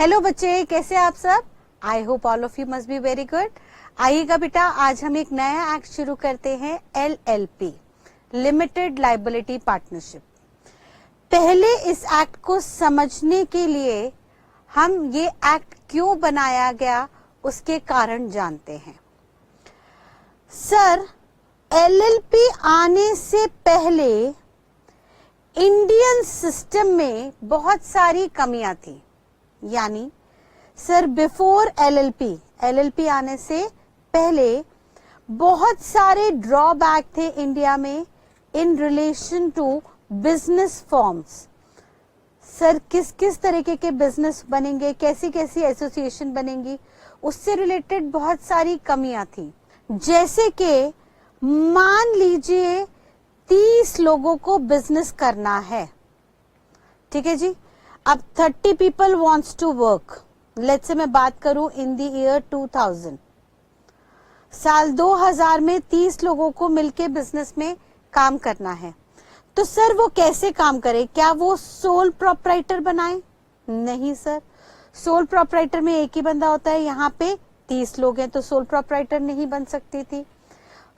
Hello बच्चे, कैसे आप सब? I hope all of you must be very good. आइएगा बेटा, आज हम एक नया एक्ट शुरू करते हैं, LLP, लिमिटेड लायबिलिटी पार्टनरशिप। पहले इस एक्ट को समझने के लिए हम ये एक्ट क्यों बनाया गया उसके कारण जानते हैं। सर, LLP आने से पहले इंडियन सिस्टम में बहुत सारी कमियां थी। यानी सर, बिफोर LLP आने से पहले बहुत सारे ड्रॉबैक थे इंडिया में in relation to business forms. Sir, किस किस तरीके के बिजनेस बनेंगे, कैसी कैसी एसोसिएशन बनेंगी, उससे रिलेटेड बहुत सारी कमियां थी। जैसे कि मान लीजिए 30 लोगों को बिजनेस करना है, ठीक है जी। अब 30 people wants to work, let's say मैं बात करूं इन द ईयर 2000, साल 2000 में 30 लोगों को मिलके बिजनेस में काम करना है। तो सर वो कैसे काम करे? क्या वो सोल प्रोप्राइटर बनाए? नहीं सर, सोल प्रोप्राइटर में एक ही बंदा होता है। यहाँ पे 30 लोग हैं तो सोल प्रोप्राइटर नहीं बन सकती थी।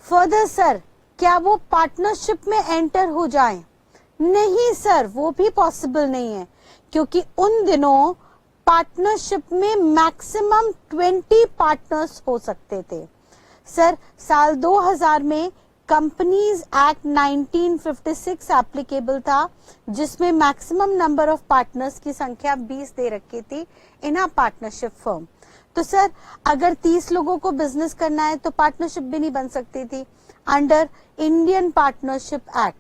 फर्दर सर, क्या वो पार्टनरशिप में एंटर हो जाए? नहीं सर, वो भी पॉसिबल नहीं है, क्योंकि उन दिनों पार्टनरशिप में मैक्सिमम 20 पार्टनर्स हो सकते थे। सर, साल 2000 में कंपनीज एक्ट 1956 एप्लीकेबल था, जिसमें मैक्सिमम नंबर ऑफ पार्टनर्स की संख्या 20 दे रखी थी इन अ पार्टनरशिप फर्म। तो सर, अगर 30 लोगों को बिजनेस करना है तो पार्टनरशिप भी नहीं बन सकती थी अंडर इंडियन पार्टनरशिप एक्ट,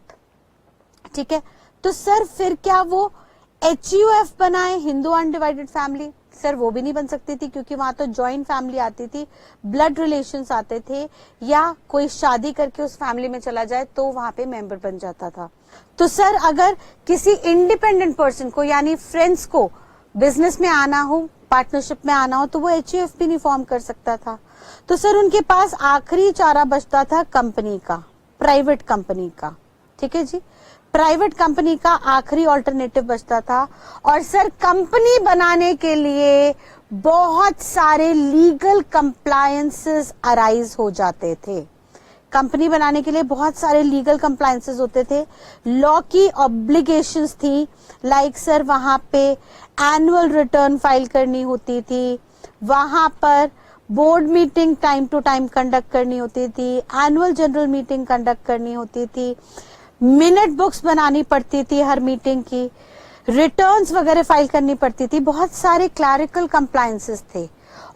ठीक है। तो सर फिर क्या वो HUF बनाए, हिंदू अनडिवाइडेड फैमिली? सर वो भी नहीं बन सकती थी, क्योंकि वहां तो जॉइंट फैमिली आती थी, ब्लड रिलेशंस आते थे, या कोई शादी करके उस फैमिली में चला जाए तो वहां पे मेंबर बन जाता था। तो सर अगर किसी इंडिपेंडेंट पर्सन को यानी फ्रेंड्स को बिजनेस में आना हो, पार्टनरशिप में आना हो, तो वो HUF भी नहीं फॉर्म कर सकता था। तो सर उनके पास आखिरी चारा बचता था कंपनी का, प्राइवेट कंपनी का, ठीक है जी। प्राइवेट कंपनी का आखिरी ऑल्टरनेटिव बचता था। और सर कंपनी बनाने के लिए बहुत सारे लीगल कंप्लायंसेस अराइज हो जाते थे। कंपनी बनाने के लिए बहुत सारे लीगल कंप्लायंसेस होते थे, लॉ की ऑब्लिगेशंस थी, लाइक सर वहां पे एनुअल रिटर्न फाइल करनी होती थी, वहां पर board meeting time to time conduct करनी होती थी, एनुअल जनरल मीटिंग कंडक्ट करनी होती थी, मिनट बुक्स बनानी पड़ती थी हर मीटिंग की, रिटर्न्स वगैरह फाइल करनी पड़ती थी, बहुत सारे क्लरिकल कंप्लायंसेस थे।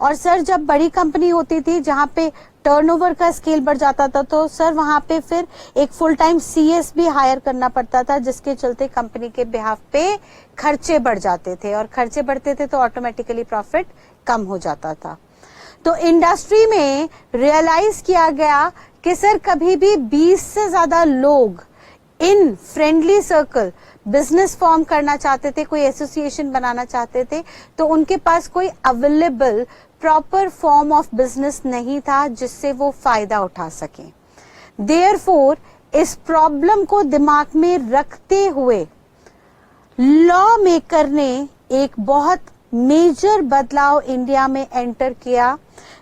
और सर जब बड़ी कंपनी होती थी जहां पे टर्नओवर का स्केल बढ़ जाता था, तो सर वहां पे फिर एक फुल टाइम CS भी हायर करना पड़ता था, जिसके चलते कंपनी के बिहाफ पे खर्चे बढ़ जाते थे, और खर्चे बढ़ते थे तो ऑटोमेटिकली प्रॉफिट कम हो जाता था। तो इंडस्ट्री में रियलाइज किया गया कि सर कभी भी 20 से ज्यादा लोग इन फ्रेंडली सर्कल बिजनेस फॉर्म करना चाहते थे, कोई एसोसिएशन बनाना चाहते थे, तो उनके पास कोई available proper form of business नहीं था जिससे वो फायदा उठा सके। देयरफॉर इस प्रॉब्लम को दिमाग में रखते हुए लॉ मेकर ने एक बहुत मेजर बदलाव इंडिया में एंटर किया,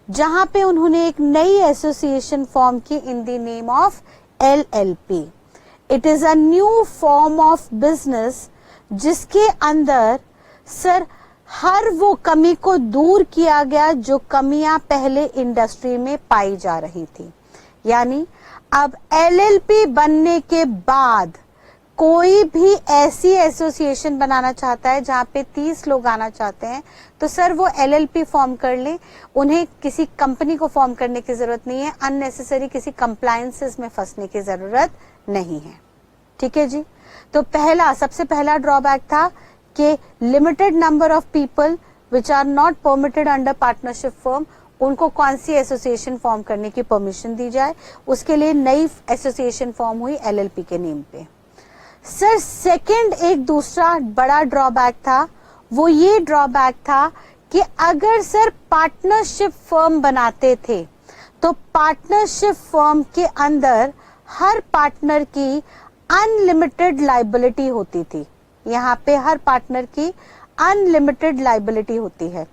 जहां पे उन्होंने एक नई एसोसिएशन फॉर्म की इन the name of LLP। It is a new form of business जिसके अंदर सर हर वो कमी को दूर किया गया जो कमियां पहले इंडस्ट्री में पाई जा रही थी। यानी अब LLP बनने के बाद कोई भी ऐसी एसोसिएशन बनाना चाहता है जहां पे 30 लोग आना चाहते हैं, तो सर वो LLP फॉर्म कर ले, उन्हें किसी कंपनी को फॉर्म करने की जरूरत नहीं है, अननेसेसरी किसी कंप्लायंसेस में फंसने की जरूरत नहीं है, ठीक है जी। तो सबसे पहला ड्रॉबैक था कि limited number of people which are not permitted under partnership firm, उनको कौन सी एसोसिएशन फॉर्म करने की परमिशन दी जाए, उसके लिए नई एसोसिएशन फॉर्म हुई LLP के नेम पे। सर सेकंड एक दूसरा बड़ा ड्रॉबैक था, वो ये ड्रॉबैक था कि अगर सर पार्टनरशिप फर्म बनाते थे तो पार्टनरशिप फर्म के अंदर हर पार्टनर की अनलिमिटेड लायबिलिटी होती थी। यहाँ पे हर पार्टनर की अनलिमिटेड लाइबिलिटी होती है।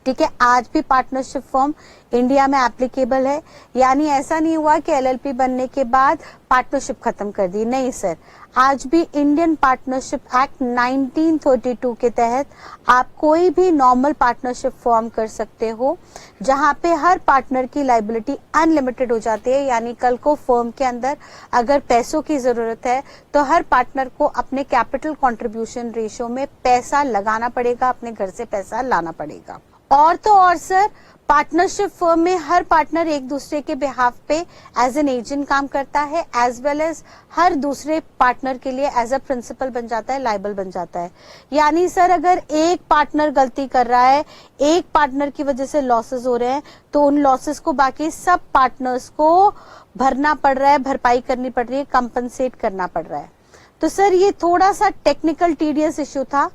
ठीक है, आज भी पार्टनरशिप फॉर्म इंडिया में एप्लीकेबल है, यानी ऐसा नहीं हुआ कि एलएलपी बनने के बाद पार्टनरशिप खत्म कर दी, नहीं सर। आज भी इंडियन पार्टनरशिप एक्ट 1932 के तहत आप कोई भी नॉर्मल पार्टनरशिप फॉर्म कर सकते हो, जहां पे हर पार्टनर की लाइबिलिटी अनलिमिटेड हो जाती है। यानी कल को फर्म के अंदर अगर पैसों की जरूरत है तो हर पार्टनर को अपने कैपिटल कंट्रीब्यूशन रेशियो में पैसा लगाना पड़ेगा, अपने घर से पैसा लाना पड़ेगा। और तो और सर, पार्टनरशिप फर्म में हर पार्टनर एक दूसरे के बिहाफ पे एज एन एजेंट काम करता है, एज वेल एज हर दूसरे पार्टनर के लिए एज अ प्रिंसिपल बन जाता है, लायबल बन जाता है। यानी सर अगर एक पार्टनर गलती कर रहा है, एक पार्टनर की वजह से लॉसेस हो रहे हैं, तो उन लॉसेस को बाकी सब पार्टनर्स को भरना पड़ रहा है, भरपाई करनी पड़ रही है, कंपनसेट करना पड़ रहा है। तो सर ये थोड़ा सा टेक्निकल टीडियस इश्यू था।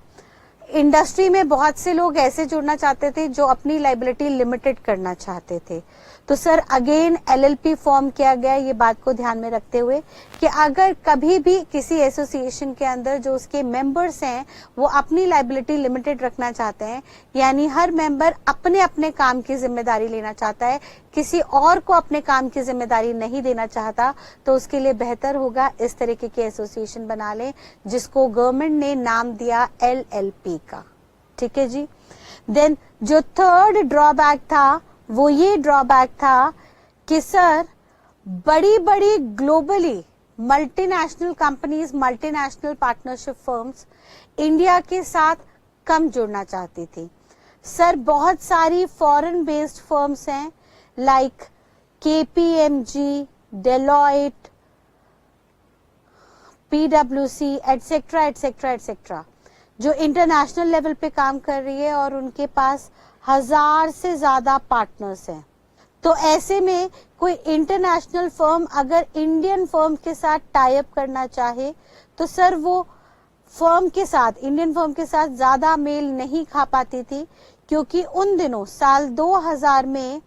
इंडस्ट्री में बहुत से लोग ऐसे जुड़ना चाहते थे जो अपनी लाइबिलिटी लिमिटेड करना चाहते थे। तो सर अगेन एलएलपी फॉर्म किया गया ये बात को ध्यान में रखते हुए कि अगर कभी भी किसी एसोसिएशन के अंदर जो उसके मेंबर्स हैं वो अपनी लाइबिलिटी लिमिटेड रखना चाहते हैं, यानी हर मेंबर अपने अपने काम की जिम्मेदारी लेना चाहता है, किसी और को अपने काम की जिम्मेदारी नहीं देना चाहता, तो उसके लिए बेहतर होगा इस तरीके के एसोसिएशन बना लें जिसको गवर्नमेंट ने नाम दिया एलएलपी का। ठीक है जी। देन जो थर्ड ड्रॉबैक था वो ये ड्रॉबैक था कि सर बड़ी बड़ी globally multinational companies, multinational partnership firms India के साथ कम जुड़ना चाहती थी। सर बहुत सारी फॉरेन बेस्ड फर्म्स हैं लाइक केपीएमजी, डेलॉयट, पीडब्ल्यूसी एटसेट्रा एटसेट्रा एटसेट्रा, जो इंटरनेशनल लेवल पे काम कर रही है और उनके पास 1000 से ज्यादा पार्टनर्स हैं। तो ऐसे में कोई इंटरनेशनल फर्म अगर इंडियन फर्म के साथ टाई अप करना चाहे तो सर वो फर्म के साथ, इंडियन फर्म के साथ ज्यादा मेल नहीं खा पाती थी, क्योंकि उन दिनों साल 2000 में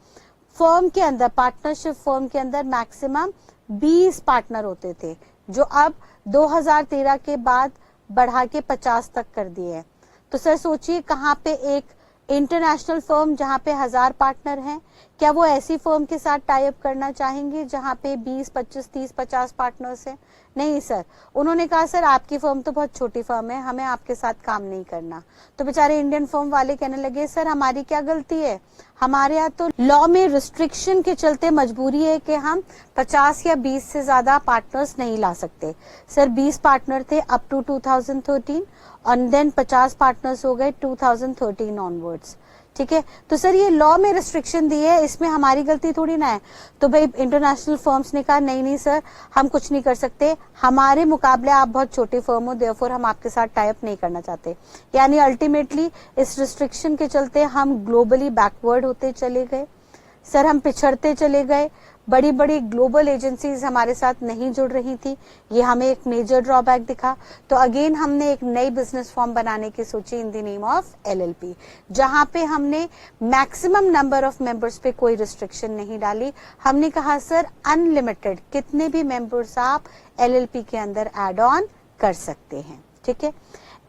फर्म के अंदर, पार्टनरशिप फर्म के अंदर मैक्सिमम 20 पार्टनर होते थे, जो अब 2013 के बाद बढ़ा के 50 तक कर दिए हैं। तो सर सोचिए कहाँ पे एक इंटरनेशनल फर्म जहाँ पे 1000 पार्टनर हैं, क्या वो ऐसी फर्म के साथ टाई अप करना चाहेंगे जहाँ पे 20, 25, 30, 50 पार्टनर्स हैं? नहीं सर। उन्होंने कहा सर आपकी फर्म तो बहुत छोटी फर्म है, हमें आपके साथ काम नहीं करना। तो बेचारे इंडियन फर्म वाले कहने लगे सर हमारी क्या गलती है, हमारे यहाँ तो लॉ में रिस्ट्रिक्शन के चलते मजबूरी है कि हम 50 या 20 से ज्यादा पार्टनर्स नहीं ला सकते। सर 20 पार्टनर थे अप टू 2013 और देन 50 पार्टनर्स हो गए 2013 ऑनवर्ड्स। ठीक है, तो सर ये लॉ में रिस्ट्रिक्शन दी है, इसमें हमारी गलती थोड़ी ना है। तो भाई इंटरनेशनल फर्म्स ने कहा नहीं नहीं सर हम कुछ नहीं कर सकते, हमारे मुकाबले आप बहुत छोटी फर्म हो, देयरफॉर हम आपके साथ टाई अप नहीं करना चाहते। यानी अल्टीमेटली इस रिस्ट्रिक्शन के चलते हम ग्लोबली बैकवर्ड होते चले गए सर, हम पिछड़ते चले गए, बड़ी बड़ी ग्लोबल एजेंसीज हमारे साथ नहीं जुड़ रही थी, ये हमें एक मेजर ड्रॉबैक दिखा। तो अगेन हमने एक नई बिजनेस फॉर्म बनाने की सोची in the name of LLP, जहां पे हमने मैक्सिमम नंबर ऑफ मेंबर्स पे कोई रिस्ट्रिक्शन नहीं डाली। हमने कहा सर अनलिमिटेड कितने भी मेंबर्स आप एलएलपी के अंदर एड ऑन कर सकते हैं। ठीक है,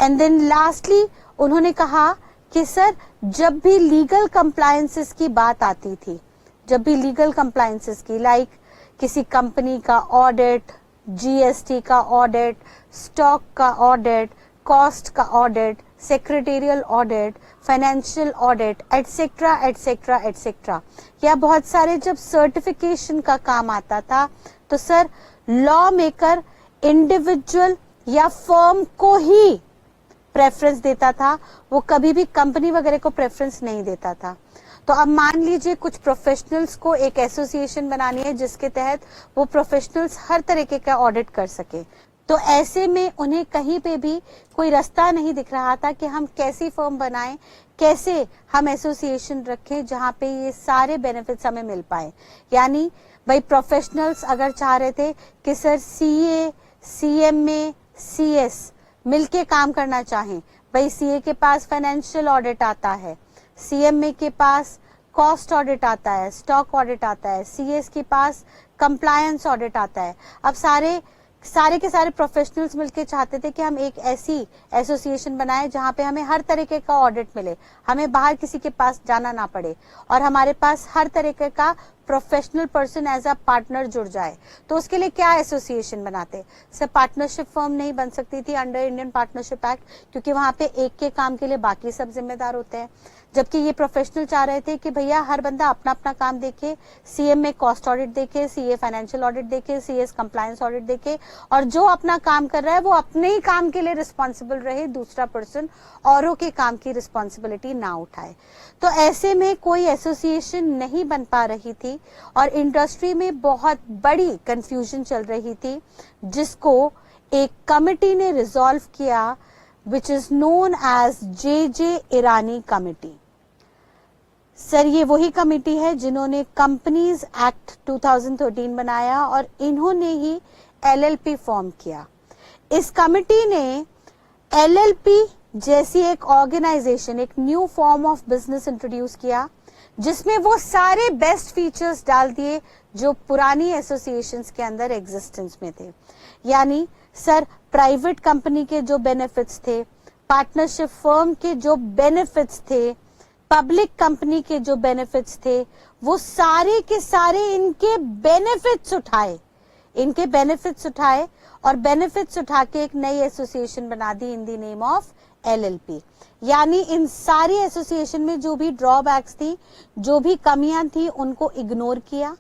एंड देन लास्टली उन्होंने कहा कि सर जब भी लीगल कंप्लायंसेस की बात आती थी, जब भी लीगल कंप्लायंसेस की, लाइक किसी कंपनी का ऑडिट, जीएसटी का ऑडिट, स्टॉक का ऑडिट, कॉस्ट का audit, secretarial audit, financial audit etcetera etcetera etcetera, या बहुत सारे जब सर्टिफिकेशन का काम आता था तो सर लॉ मेकर इंडिविजुअल या फर्म को ही प्रेफरेंस देता था, वो कभी भी कंपनी वगैरह को प्रेफरेंस नहीं देता था। तो अब मान लीजिए कुछ प्रोफेशनल्स को एक एसोसिएशन बनानी है जिसके तहत वो प्रोफेशनल्स हर तरीके का ऑडिट कर सके, तो ऐसे में उन्हें कहीं पे भी कोई रास्ता नहीं दिख रहा था कि हम कैसी फर्म बनाएं, कैसे हम एसोसिएशन रखें जहां पे ये सारे बेनिफिट्स हमें मिल पाए। यानी भाई प्रोफेशनल्स अगर चाह रहे थे कि सर सीए, सीएमए, सीएस मिलके काम करना चाहें, भाई सीए के पास फाइनेंशियल ऑडिट आता है, सीएमए के पास कॉस्ट ऑडिट आता है, स्टॉक ऑडिट आता है, सीएस के पास कंप्लायंस ऑडिट आता है। अब सारे सारे के सारे प्रोफेशनल्स मिलके चाहते थे कि हम एक ऐसी एसोसिएशन बनाएं जहां पे हमें हर तरीके का ऑडिट मिले, हमें बाहर किसी के पास जाना ना पड़े और हमारे पास हर तरीके का professional person as a partner जुड़ जाए। तो उसके लिए क्या एसोसिएशन बनाते? सर पार्टनरशिप फर्म नहीं बन सकती थी अंडर इंडियन पार्टनरशिप एक्ट, क्योंकि वहां पे एक के काम के लिए बाकी सब जिम्मेदार होते हैं। जबकि ये प्रोफेशनल चाह रहे थे कि भैया हर बंदा अपना अपना काम देखे, सीएम में कॉस्ट ऑडिट देखे, सीए फाइनेंशियल ऑडिट देखे, सीएस कंप्लायंस ऑडिट देखे, और जो अपना काम कर रहा है वो अपने ही काम के लिए रिस्पॉन्सिबल रहे, दूसरा पर्सन औरों के काम की रिस्पॉन्सिबिलिटी ना उठाए। तो ऐसे में कोई एसोसिएशन नहीं बन पा रही थी और इंडस्ट्री में बहुत बड़ी कंफ्यूजन चल रही थी, जिसको एक कमिटी ने रिजॉल्व किया, which is known as JJ Irani committee. Sir ये वही कमिटी है जिन्होंने कंपनीज एक्ट 2013 बनाया और इन्होंने ही एलएलपी फॉर्म किया। इस कमिटी ने एलएलपी जैसी एक ऑर्गेनाइजेशन, एक new form of business introduce किया, जिसमें वो सारे बेस्ट फीचर्स डाल दिए जो पुरानी एसोसिएशंस के अंदर एग्जिस्टेंस में थे। यानी सर प्राइवेट कंपनी के जो बेनिफिट्स थे, पार्टनरशिप फर्म के जो बेनिफिट्स थे, पब्लिक कंपनी के जो बेनिफिट्स थे, वो सारे के सारे इनके बेनिफिट्स उठाए और बेनिफिट्स उठा के एक नई एसोसिएशन बना दी in the name of LLP. यानी इन सारी एसोसिएशन में जो भी ड्रॉबैक्स थी, जो भी कमियां थी, उनको इग्नोर किया,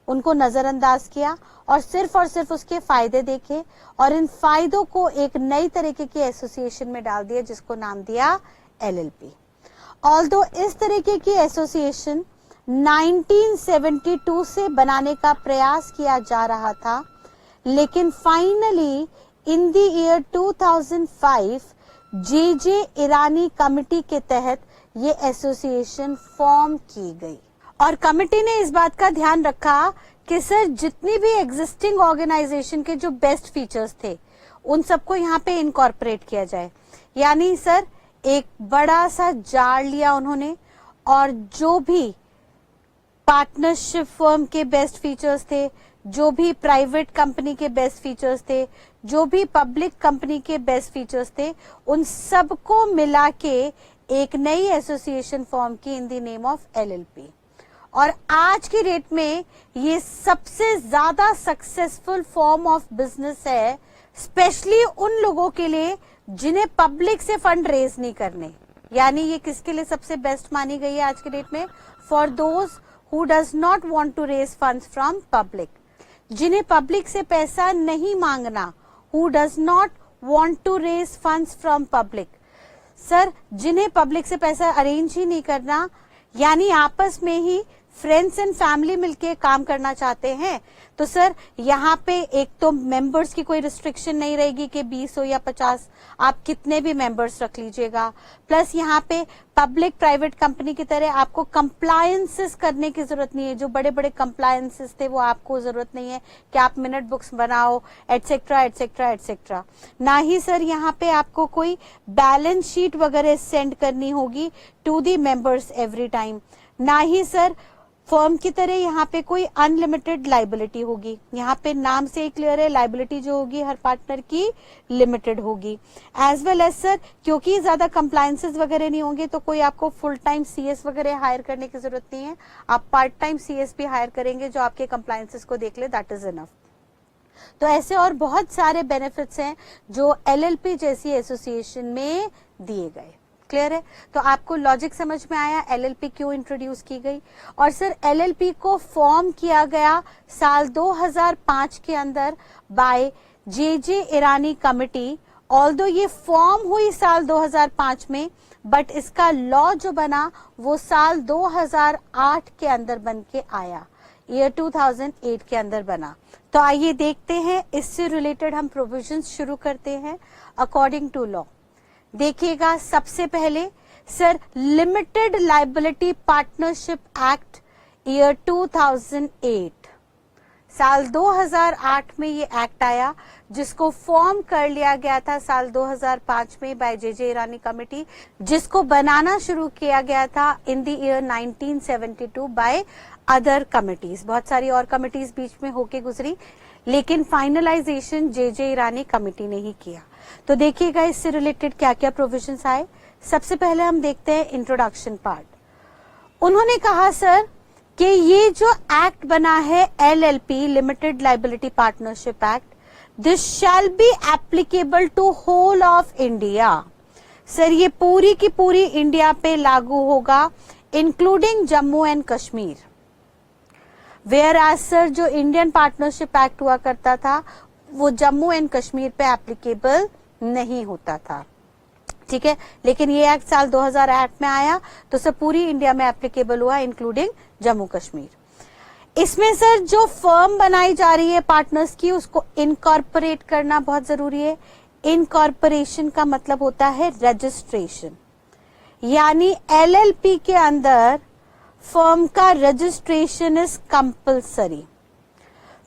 उनको नजरअंदाज किया और सिर्फ उसके फायदे देखे और इन फायदों को एक नई तरीके की एसोसिएशन में डाल दिया, जिसको नाम दिया एलएलपी। ऑल्दो इस तरीके की एसोसिएशन 1972 से बनाने का प्रयास किया जा रहा था, लेकिन finally in the year 2005 JJ Irani committee के तहत ये एसोसिएशन फॉर्म की गई और कमिटी ने इस बात का ध्यान रखा कि सर जितनी भी एग्जिस्टिंग ऑर्गेनाइजेशन के जो बेस्ट फीचर्स थे उन सबको यहाँ पे इनकॉर्पोरेट किया जाए। यानी सर एक बड़ा सा जार लिया उन्होंने और जो भी पार्टनरशिप फर्म के बेस्ट फीचर्स थे, जो भी प्राइवेट कंपनी के बेस्ट फीचर्स थे, जो भी पब्लिक कंपनी के बेस्ट फीचर्स थे, उन सबको मिला के एक नई एसोसिएशन फॉर्म की इन द नेम ऑफ एलएलपी। और आज की डेट में ये सबसे ज्यादा सक्सेसफुल फॉर्म ऑफ बिजनेस है, स्पेशली उन लोगों के लिए जिन्हें पब्लिक से फंड रेज नहीं करने। यानी ये किसके लिए सबसे बेस्ट मानी गई है आज की डेट में? For those who does not want to raise funds from public, जिन्हें पब्लिक से पैसा नहीं मांगना, who does not want to raise funds from public. Sir जिन्हें पब्लिक से पैसा अरेंज ही नहीं करना, यानी आपस में ही फ्रेंड्स एंड फैमिली मिलके काम करना चाहते हैं, तो सर यहाँ पे एक तो मेंबर्स की कोई रिस्ट्रिक्शन नहीं रहेगी कि 20 हो या 50, आप कितने भी मेंबर्स रख लीजिएगा। प्लस यहाँ पे पब्लिक प्राइवेट कंपनी की तरह आपको कंप्लायंसेस करने की जरूरत नहीं है। जो बड़े बड़े कंप्लायंसेस थे वो आपको जरूरत नहीं है कि आप मिनट बुक्स बनाओ एटसेट्रा एटसेट्रा एटसेट्रा। ना ही सर यहाँ पे आपको कोई बैलेंस शीट वगैरह सेंड करनी होगी to the members every time. ना ही सर फर्म की तरह यहाँ पे कोई अनलिमिटेड लाइबिलिटी होगी। यहाँ पे नाम से ही क्लियर है, लाइबिलिटी जो होगी हर पार्टनर की लिमिटेड होगी। एज वेल एज सर क्योंकि ज्यादा कंप्लायंसेस वगैरह नहीं होंगे तो कोई आपको फुल टाइम सीएस वगैरह हायर करने की जरूरत नहीं है। आप पार्ट टाइम सीएस भी हायर करेंगे जो आपके कंप्लायंसेस को देख ले, दैट इज इनफ। तो ऐसे और बहुत सारे बेनिफिट्स हैं जो एलएलपी जैसी एसोसिएशन में दिए गए। क्लियर है? तो आपको लॉजिक समझ में आया एलएलपी क्यों इंट्रोड्यूस की गई। और सर एलएलपी को फॉर्म किया गया साल 2005 के अंदर बाय जेजे ईरानी कमिटी। ऑल्दो ये फॉर्म हुई साल 2005 में, बट इसका लॉ जो बना वो साल 2008 के अंदर बन के आया, ईयर 2008 के अंदर बना। तो आइए देखते हैं, इससे रिलेटेड हम प्रोविजंस शुरू करते हैं अकॉर्डिंग टू लॉ। देखिएगा सबसे पहले sir limited liability partnership act year 2008, साल 2008 में ये एक्ट आया जिसको फॉर्म कर लिया गया था साल 2005 में बाय जेजे ईरानी कमिटी, जिसको बनाना शुरू किया गया था in the year 1972 by other committees, बहुत सारी और कमिटीज बीच में होके गुजरी, लेकिन फाइनलाइजेशन जे ईरानी कमेटी ने ही किया। तो देखिएगा इससे रिलेटेड क्या क्या प्रोविजंस आए। सबसे पहले हम देखते हैं इंट्रोडक्शन पार्ट। उन्होंने कहा सर कि ये जो एक्ट बना है LLP limited liability partnership act, this shall be applicable to whole of India. Sir ये पूरी की पूरी इंडिया पे लागू होगा, including Jammu and Kashmir. Whereas sir जो इंडियन पार्टनरशिप एक्ट हुआ करता था वो जम्मू एंड कश्मीर पे एप्लीकेबल नहीं होता था, ठीक है। लेकिन ये एक्ट साल 2008 में आया तो सर पूरी इंडिया में एप्लीकेबल हुआ, इंक्लूडिंग जम्मू कश्मीर। इसमें सर जो फर्म बनाई जा रही है पार्टनर्स की, उसको इनकॉर्पोरेट करना बहुत जरूरी है। इनकॉर्पोरेशन का मतलब होता है रजिस्ट्रेशन, यानी LLP के अंदर फर्म का registration is compulsory.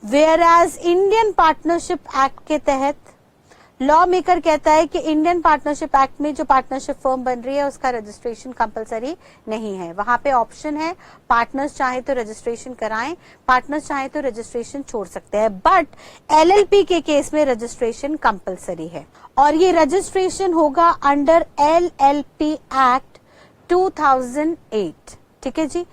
Whereas Indian partnership act के तहत लॉ मेकर कहता है कि इंडियन पार्टनरशिप एक्ट में जो पार्टनरशिप फर्म बन रही है उसका रजिस्ट्रेशन कंपलसरी नहीं है। वहां पे ऑप्शन है, पार्टनर्स चाहे तो रजिस्ट्रेशन कराएं, पार्टनर्स चाहे तो रजिस्ट्रेशन छोड़ सकते हैं, बट LLP के केस में रजिस्ट्रेशन कंपलसरी है। और ये रजिस्ट्रेशन होगा अंडर LLP एक्ट 2008, ठीक है जी।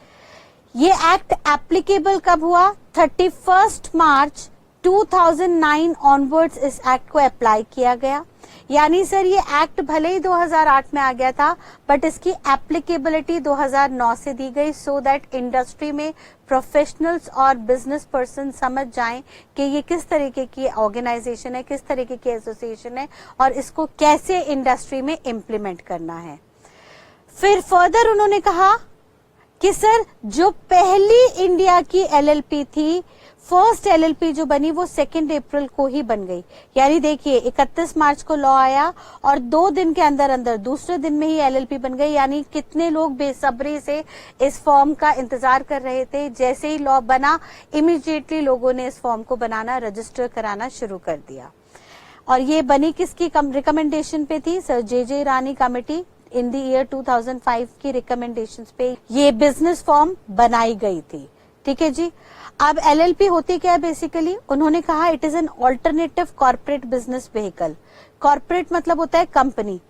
ये एक्ट एप्लीकेबल कब हुआ? 31 मार्च 2009 ऑनवर्ड्स इस एक्ट को अप्लाई किया गया। यानी सर ये एक्ट भले ही 2008 में आ गया था, बट इसकी एप्लीकेबिलिटी 2009 से दी गई, सो दैट इंडस्ट्री में प्रोफेशनल्स और बिजनेस पर्सन समझ जाएं कि ये किस तरीके की ऑर्गेनाइजेशन है, किस तरीके की एसोसिएशन है और इसको कैसे इंडस्ट्री में इम्प्लीमेंट करना है। फिर फर्दर उन्होंने कहा कि सर जो पहली इंडिया की LLP थी, फर्स्ट LLP जो बनी वो 2 अप्रैल को ही बन गई। यानी देखिए 31 मार्च को लॉ आया और 2 दिन के अंदर अंदर दूसरे दिन में ही LLP बन गई। यानी कितने लोग बेसब्री से इस फॉर्म का इंतजार कर रहे थे। जैसे ही लॉ बना इमीडिएटली लोगों ने इस फॉर्म को बनाना, रजिस्टर कराना शुरू कर दिया। और ये बनी किसकी रिकमेंडेशन पे थी? Sir J Irani committee in the year 2005 की रिकमेंडेशंस पे ये बिजनेस फॉर्म बनाई गई थी, ठीक है जी। अब LLP होती क्या है बेसिकली? उन्होंने कहा it is an alternative corporate business vehicle. Corporate मतलब होता है कंपनी,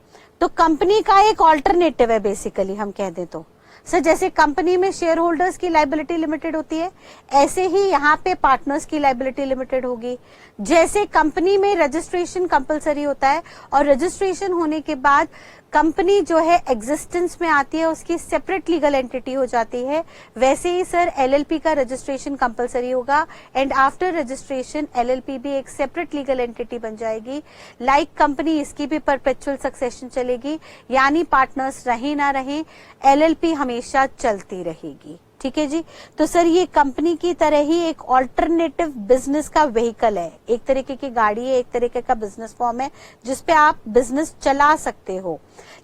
तो कंपनी का एक ऑल्टरनेटिव है बेसिकली, हम कह दें तो। सर जैसे कंपनी में शेयर होल्डर्स की लाइबिलिटी लिमिटेड होती है, ऐसे ही यहाँ पे पार्टनर्स की लाइबिलिटी लिमिटेड होगी। जैसे कंपनी में रजिस्ट्रेशन कंपलसरी होता है और रजिस्ट्रेशन होने के बाद कंपनी जो है एग्जिस्टेंस में आती है, उसकी सेपरेट लीगल एंटिटी हो जाती है, वैसे ही सर LLP का रजिस्ट्रेशन कंपलसरी होगा एंड आफ्टर रजिस्ट्रेशन LLP भी एक सेपरेट लीगल एंटिटी बन जाएगी। लाइक कंपनी इसकी भी परपेचुअल सक्सेशन चलेगी, यानी पार्टनर्स रहे ना रहे LLP हमेशा चलती रहेगी, ठीक है जी। तो सर ये कंपनी की तरह ही एक ऑल्टरनेटिव बिजनेस का व्हीकल है, एक तरीके की गाड़ी है, एक तरीके का बिजनेस फॉर्म है जिसपे आप बिजनेस चला सकते हो।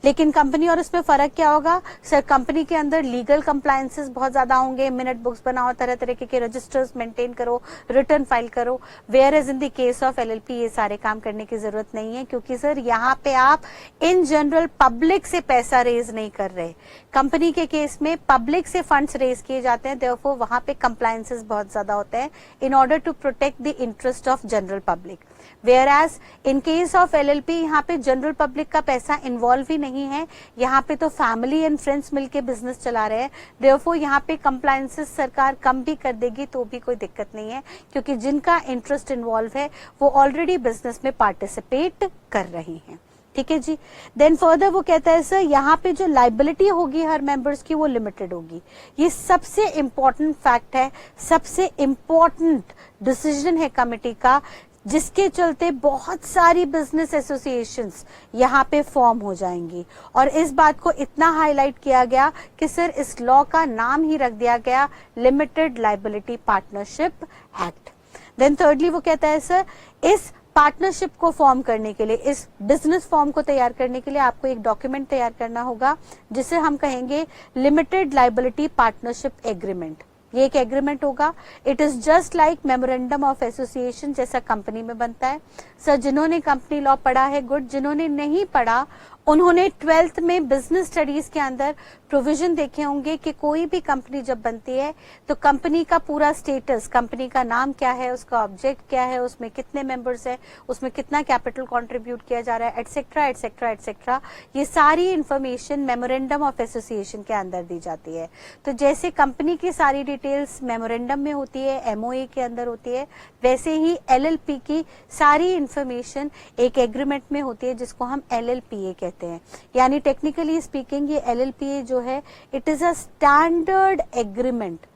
लेकिन कंपनी और इसमें फर्क क्या होगा? सर कंपनी के अंदर लीगल कंप्लायंसेस बहुत ज्यादा होंगे, मिनट बुक्स बनाओ, तरह तरीके के रजिस्टर्स मेंटेन करो, रिटर्न फाइल करो। Whereas in the case of LLP ये सारे काम करने की जरूरत नहीं है, क्योंकि सर यहाँ पे आप इन जनरल पब्लिक से पैसा रेज नहीं कर रहे। कंपनी के केस में पब्लिक से फंड्स रेज किए जाते हैं, देयरफॉर वहां पे कंप्लायंसेस बहुत ज्यादा होते हैं in order to protect the interest of general public. Whereas in case of LLP यहाँ पे जनरल पब्लिक का पैसा इन्वॉल्व ही नहीं है, यहाँ पे तो फैमिली एंड फ्रेंड्स मिलके बिजनेस चला रहे हैं। देयरफॉर यहाँ पे कंप्लायंसेस सरकार कम भी कर देगी तो भी कोई दिक्कत नहीं है, क्योंकि जिनका इंटरेस्ट इन्वॉल्व है वो ऑलरेडी बिजनेस में पार्टिसिपेट कर रही हैं, ठीक है जी। देन फर्दर वो कहता है सर यहाँ पे जो लाइबिलिटी होगी हर मेंबर्स की वो लिमिटेड होगी। ये सबसे इंपॉर्टेंट फैक्ट है, सबसे इंपॉर्टेंट डिसीजन है कमेटी का, जिसके चलते बहुत सारी बिजनेस एसोसिएशंस यहाँ पे फॉर्म हो जाएंगी। और इस बात को इतना हाईलाइट किया गया कि सर इस लॉ का नाम ही रख दिया गया limited liability partnership act. Then thirdly वो कहता है सर इस पार्टनरशिप को फॉर्म करने के लिए, इस बिजनेस फॉर्म को तैयार करने के लिए आपको एक डॉक्यूमेंट तैयार करना होगा जिसे हम कहेंगे लिमिटेड लाइबिलिटी पार्टनरशिप एग्रीमेंट। ये एक एग्रीमेंट होगा। It is just like memorandum of association जैसा कंपनी में बनता है। सर जिन्होंने कंपनी लॉ पढ़ा है गुड, जिन्होंने नहीं पढ़ा उन्होंने 12th में बिजनेस स्टडीज के अंदर प्रोविजन देखे होंगे कि कोई भी कंपनी जब बनती है तो कंपनी का पूरा स्टेटस, कंपनी का नाम क्या है, उसका ऑब्जेक्ट क्या है, उसमें कितने मेंबर्स हैं, उसमें कितना कैपिटल कंट्रीब्यूट किया जा रहा है, एटसेट्रा एटसेट्रा एटसेट्रा, ये सारी इंफॉर्मेशन मेमोरेंडम ऑफ एसोसिएशन के अंदर दी जाती है। तो जैसे कंपनी की सारी डिटेल्स मेमोरेंडम में होती है, एमओए के अंदर होती है, वैसे ही एलएलपी की सारी इंफॉर्मेशन एक एग्रीमेंट में होती है जिसको हम एलएलपीए कहते हैं। यानी टेक्निकली स्पीकिंग ये एलएलपीए जो है it is a standard agreement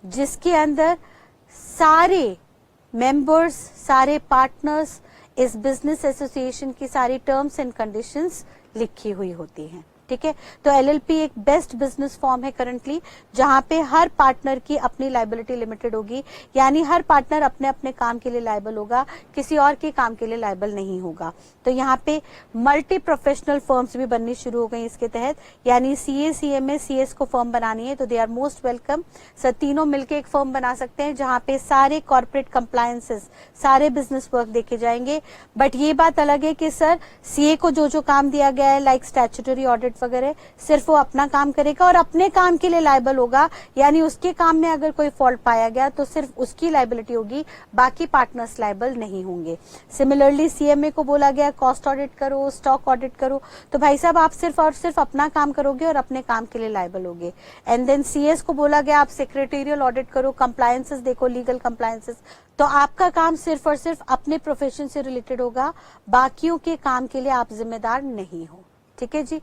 जिसके अंदर सारे मेंबर्स, सारे पार्टनर्स इस बिजनेस एसोसिएशन की सारी टर्म्स एंड कंडीशंस लिखी हुई होती हैं। ठीक है, तो एलएलपी एक बेस्ट बिजनेस फॉर्म है करंटली, जहां पे हर पार्टनर की अपनी लायबिलिटी लिमिटेड होगी, यानी हर पार्टनर अपने अपने काम के लिए लायबल होगा, किसी और के काम के लिए लायबल नहीं होगा। तो यहाँ पे मल्टी प्रोफेशनल फर्म्स भी बननी शुरू हो गई इसके तहत, यानी सीए सीएमए सीएस को फर्म बनानी है तो they are most welcome. Sir तीनों मिलकर एक फर्म बना सकते हैं जहां पे सारे कॉर्पोरेट कंप्लायंसेस, सारे बिजनेस वर्क देखे जाएंगे। बट ये बात अलग है कि सर सीए को जो जो काम दिया गया है लाइक स्टैट्यूटरी ऑडिट वगैरह, सिर्फ वो अपना काम करेगा और अपने काम के लिए लायबल होगा, यानी उसके काम में अगर कोई फॉल्ट पाया गया तो सिर्फ उसकी लायबिलिटी होगी, बाकी पार्टनर्स लायबल नहीं होंगे। सिमिलरली सीएमए को बोला गया कॉस्ट ऑडिट करो, स्टॉक ऑडिट करो, तो भाई साहब आप सिर्फ और सिर्फ अपना काम करोगे और अपने काम के लिए लायबल होगे। एंड देन सीएस को बोला गया आप सेक्रेटेरियल ऑडिट करो, कंप्लायंसेस देखो, लीगल कंप्लायंसेस, तो आपका काम सिर्फ और सिर्फ अपने प्रोफेशन से रिलेटेड होगा, बाकियों के काम के लिए आप जिम्मेदार नहीं हो। ठीक है जी।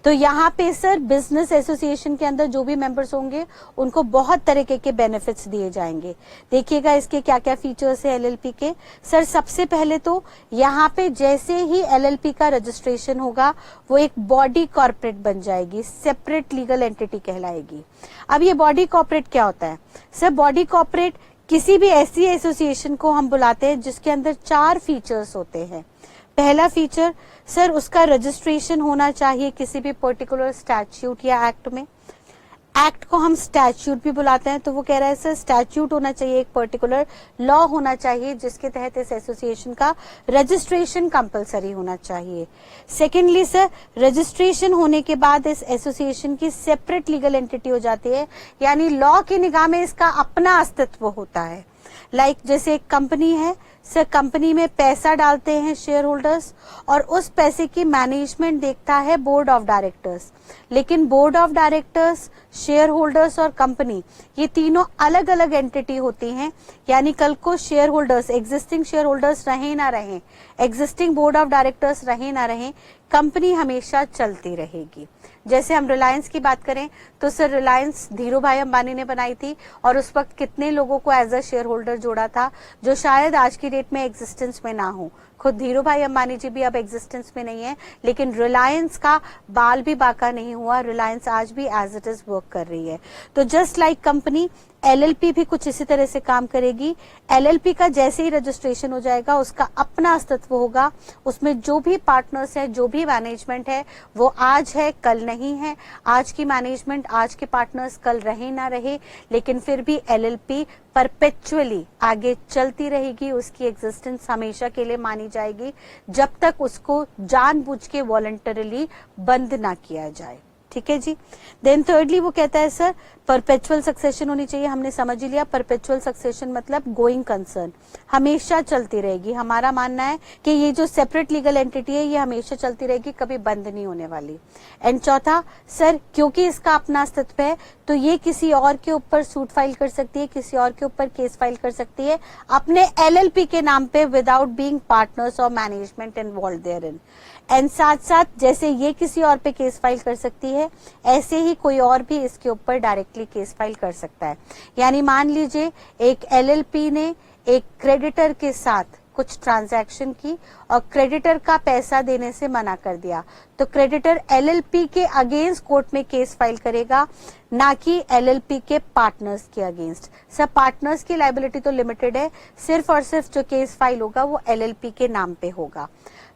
तो यहाँ पे सर बिजनेस एसोसिएशन के अंदर जो भी मेंबर्स होंगे उनको बहुत तरीके के बेनिफिट्स दिए जाएंगे। देखिएगा इसके क्या क्या फीचर्स है एलएलपी के। सर सबसे पहले तो यहाँ पे जैसे ही एलएलपी का रजिस्ट्रेशन होगा वो एक बॉडी कॉर्पोरेट बन जाएगी, सेपरेट लीगल एंटिटी कहलाएगी। अब ये बॉडी कॉर्पोरेट क्या होता है? सर बॉडी कॉर्पोरेट किसी भी ऐसी एसोसिएशन को हम बुलाते हैं जिसके अंदर 4 फीचर्स होते हैं। पहला फीचर सर उसका रजिस्ट्रेशन होना चाहिए किसी भी पर्टिकुलर स्टैट्यूट या एक्ट में। एक्ट को हम स्टैट्यूट भी बुलाते हैं, तो वो कह रहा है सर स्टैट्यूट होना चाहिए, एक पर्टिकुलर लॉ होना चाहिए जिसके तहत इस एसोसिएशन का रजिस्ट्रेशन कंपलसरी होना चाहिए। सेकेंडली सर रजिस्ट्रेशन होने के बाद इस एसोसिएशन की सेपरेट लीगल एंटिटी हो जाती है, यानी लॉ की निगाह में इसका अपना अस्तित्व होता है। लाइक जैसे एक कंपनी है सर, कंपनी में पैसा डालते हैं शेयर होल्डर्स और उस पैसे की मैनेजमेंट देखता है बोर्ड ऑफ डायरेक्टर्स, लेकिन board of directors, share holders और कंपनी ये तीनों अलग अलग एंटिटी होती हैं। यानी कल को share holders, existing share holders रहे ना रहे, एग्जिस्टिंग बोर्ड ऑफ डायरेक्टर्स रहे ना रहे, कंपनी हमेशा चलती रहेगी। जैसे हम रिलायंस की बात करें तो सर रिलायंस धीरू भाई अंबानी ने बनाई थी और उस वक्त कितने लोगों को एज अ शेयर होल्डर जोड़ा था जो शायद आज की डेट में एग्जिस्टेंस में ना हो। खुद धीरू भाई अंबानी जी भी अब एग्जिस्टेंस में नहीं है, लेकिन रिलायंस का बाल भी बाका नहीं हुआ, रिलायंस आज भी एज इट इज वर्क कर रही है। तो जस्ट लाइक कंपनी एलएलपी भी कुछ इसी तरह से काम करेगी। एलएलपी का जैसे ही रजिस्ट्रेशन हो जाएगा उसका अपना अस्तित्व होगा, उसमें जो भी पार्टनर्स है, जो भी मैनेजमेंट है वो आज है कल नहीं है, आज की मैनेजमेंट, आज के पार्टनर्स कल रहे ना रहे, लेकिन फिर भी एलएलपी परपेचुअली आगे चलती रहेगी, उसकी एग्जिस्टेंस हमेशा के लिए मानी जाएगी जब तक उसको जानबूझ के वॉलंटरीली बंद ना किया जाए। ठीक है जी। देन थर्डली वो कहता है सर परपेचुअल सक्सेशन होनी चाहिए। हमने समझ ही लिया, परपेचुअल सक्सेशन मतलब गोइंग कंसर्न, हमेशा चलती रहेगी। हमारा मानना है कि ये जो सेपरेट लीगल एंटिटी है ये हमेशा चलती रहेगी, कभी बंद नहीं होने वाली। एंड चौथा सर क्योंकि इसका अपना अस्तित्व है तो ये किसी और के ऊपर सूट फाइल कर सकती है, किसी और के ऊपर केस फाइल कर सकती है अपने एलएलपी के नाम पे विदाउट बीइंग पार्टनर्स और मैनेजमेंट इन्वॉल्व देयरइन। एंड साथ साथ जैसे ये किसी और पे केस फाइल कर सकती है, ऐसे ही कोई और भी इसके ऊपर डायरेक्टली केस फाइल कर सकता है। यानी मान लीजिए एक एलएलपी ने एक क्रेडिटर के साथ कुछ ट्रांजैक्शन की और क्रेडिटर का पैसा देने से मना कर दिया, तो क्रेडिटर एलएलपी के अगेंस्ट कोर्ट में केस फाइल करेगा, ना कि एलएलपी के पार्टनर्स के अगेंस्ट। सब पार्टनर्स की लायबिलिटी तो लिमिटेड है, सिर्फ और सिर्फ जो केस फाइल होगा वो एलएलपी के नाम पे होगा।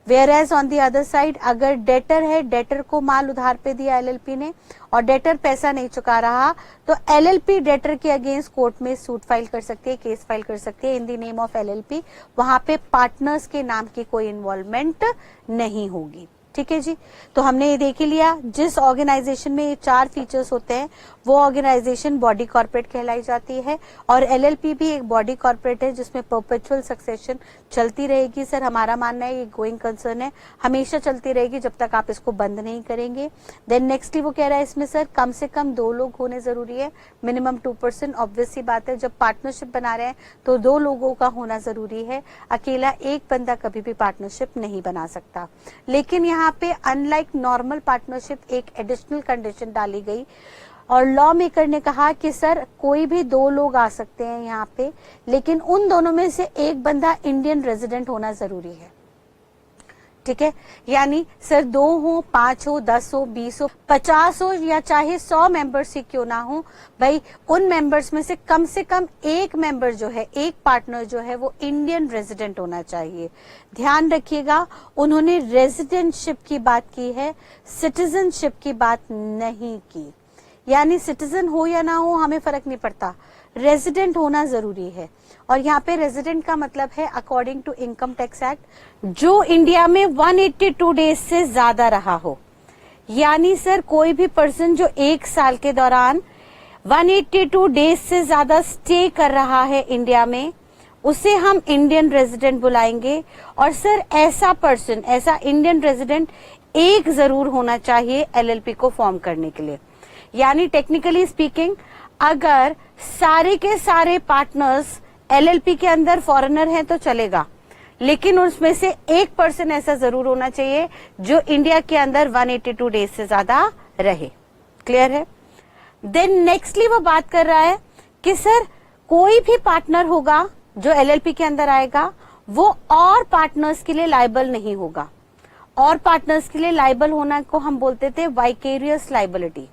Whereas on the other side अगर डेटर है, डेटर को माल उधार पे दिया एलएलपी ने और डेटर पैसा नहीं चुका रहा, तो एलएलपी डेटर के अगेंस्ट कोर्ट में सूट फाइल कर सकती है, केस फाइल कर सकती है इन द नेम ऑफ एलएलपी। वहां पे पार्टनर्स के नाम की कोई इन्वॉल्वमेंट नहीं होगी। ठीक है जी, तो हमने ये देख ही लिया जिस ऑर्गेनाइजेशन में ये 4 फीचर्स होते हैं वो ऑर्गेनाइजेशन बॉडी कॉर्पोरेट कहलाई जाती है। और एलएलपी भी एक बॉडी कॉर्पोरेट है जिसमें परपेचुअल सक्सेशन चलती रहेगी। सर हमारा मानना है ये गोइंग कंसर्न है, हमेशा चलती रहेगी जब तक आप इसको बंद नहीं करेंगे। देन नेक्स्टली वो कह रहा है इसमें सर कम से कम 2 लोग होने जरूरी है, मिनिमम 2%। ऑब्वियस सी बात है, जब पार्टनरशिप बना रहे हैं तो 2 लोगों का होना जरूरी है, अकेला एक बंदा कभी भी पार्टनरशिप नहीं बना सकता। लेकिन यहाँ पे अनलाइक नॉर्मल पार्टनरशिप एक एडिशनल कंडीशन डाली गई और लॉ मेकर ने कहा कि सर कोई भी 2 लोग आ सकते हैं यहाँ पे, लेकिन उन दोनों में से एक बंदा इंडियन रेजिडेंट होना जरूरी है। ठीक है, यानी सर 2 हो, 5 हो, 10 हो, 20 हो, 50 हो या चाहे 100 मेंबर्स ही क्यों ना हो, भाई उन मेंबर्स में से कम एक मेंबर जो है, एक पार्टनर जो है वो इंडियन रेजिडेंट होना चाहिए। ध्यान रखिएगा, उन्होंने रेजिडेंटशिप की बात की है, सिटीजनशिप की बात नहीं की। यानी सिटीजन हो या ना हो हमें फर्क नहीं पड़ता, रेजिडेंट होना जरूरी है। और यहाँ पे रेजिडेंट का मतलब है according to income tax act जो इंडिया में 182 डेज से ज्यादा रहा हो। यानी सर कोई भी पर्सन जो 1 साल के दौरान 182 डेज से ज्यादा स्टे कर रहा है इंडिया में, उसे हम इंडियन रेजिडेंट बुलाएंगे। और सर ऐसा पर्सन, ऐसा इंडियन रेजिडेंट एक जरूर होना चाहिए एलएलपी को फॉर्म करने के लिए। यानी टेक्निकली स्पीकिंग अगर सारे के सारे पार्टनर्स एलएलपी के अंदर फॉरेनर हैं तो चलेगा, लेकिन उसमें से एक पर्सन ऐसा जरूर होना चाहिए जो इंडिया के अंदर 182 डेज से ज्यादा रहे। क्लियर है? देन नेक्स्टली वो बात कर रहा है कि सर कोई भी पार्टनर होगा जो एलएलपी के अंदर आएगा वो और पार्टनर्स के लिए लायबल नहीं होगा। और पार्टनर्स के लिए लायबल होना को हम बोलते थे वाइकेरियस लायबिलिटी।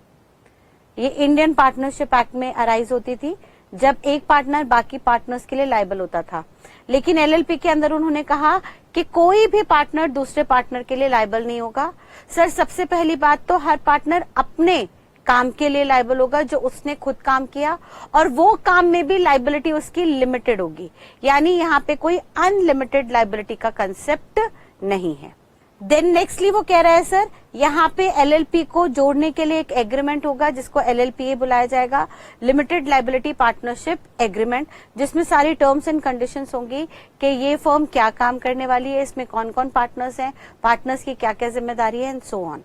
ये इंडियन पार्टनरशिप एक्ट में अराइज होती थी जब एक पार्टनर बाकी पार्टनर्स के लिए लायबल होता था। लेकिन एलएलपी के अंदर उन्होंने कहा कि कोई भी पार्टनर दूसरे पार्टनर के लिए लायबल नहीं होगा। सर सबसे पहली बात तो हर पार्टनर अपने काम के लिए लायबल होगा जो उसने खुद काम किया, और वो काम में भी लायबिलिटी उसकी लिमिटेड होगी। यानी यहाँ पे कोई अनलिमिटेड लायबिलिटी का कंसेप्ट नहीं है। देन नेक्स्टली वो कह रहा है सर यहाँ पे एलएलपी को जोड़ने के लिए एक एग्रीमेंट होगा जिसको एलएलपीए बुलाया जाएगा, लिमिटेड लायबिलिटी पार्टनरशिप एग्रीमेंट, जिसमें सारी टर्म्स एंड कंडीशंस होंगी कि ये फर्म क्या काम करने वाली है, इसमें कौन कौन पार्टनर्स हैं, पार्टनर्स की क्या क्या जिम्मेदारी है and so on.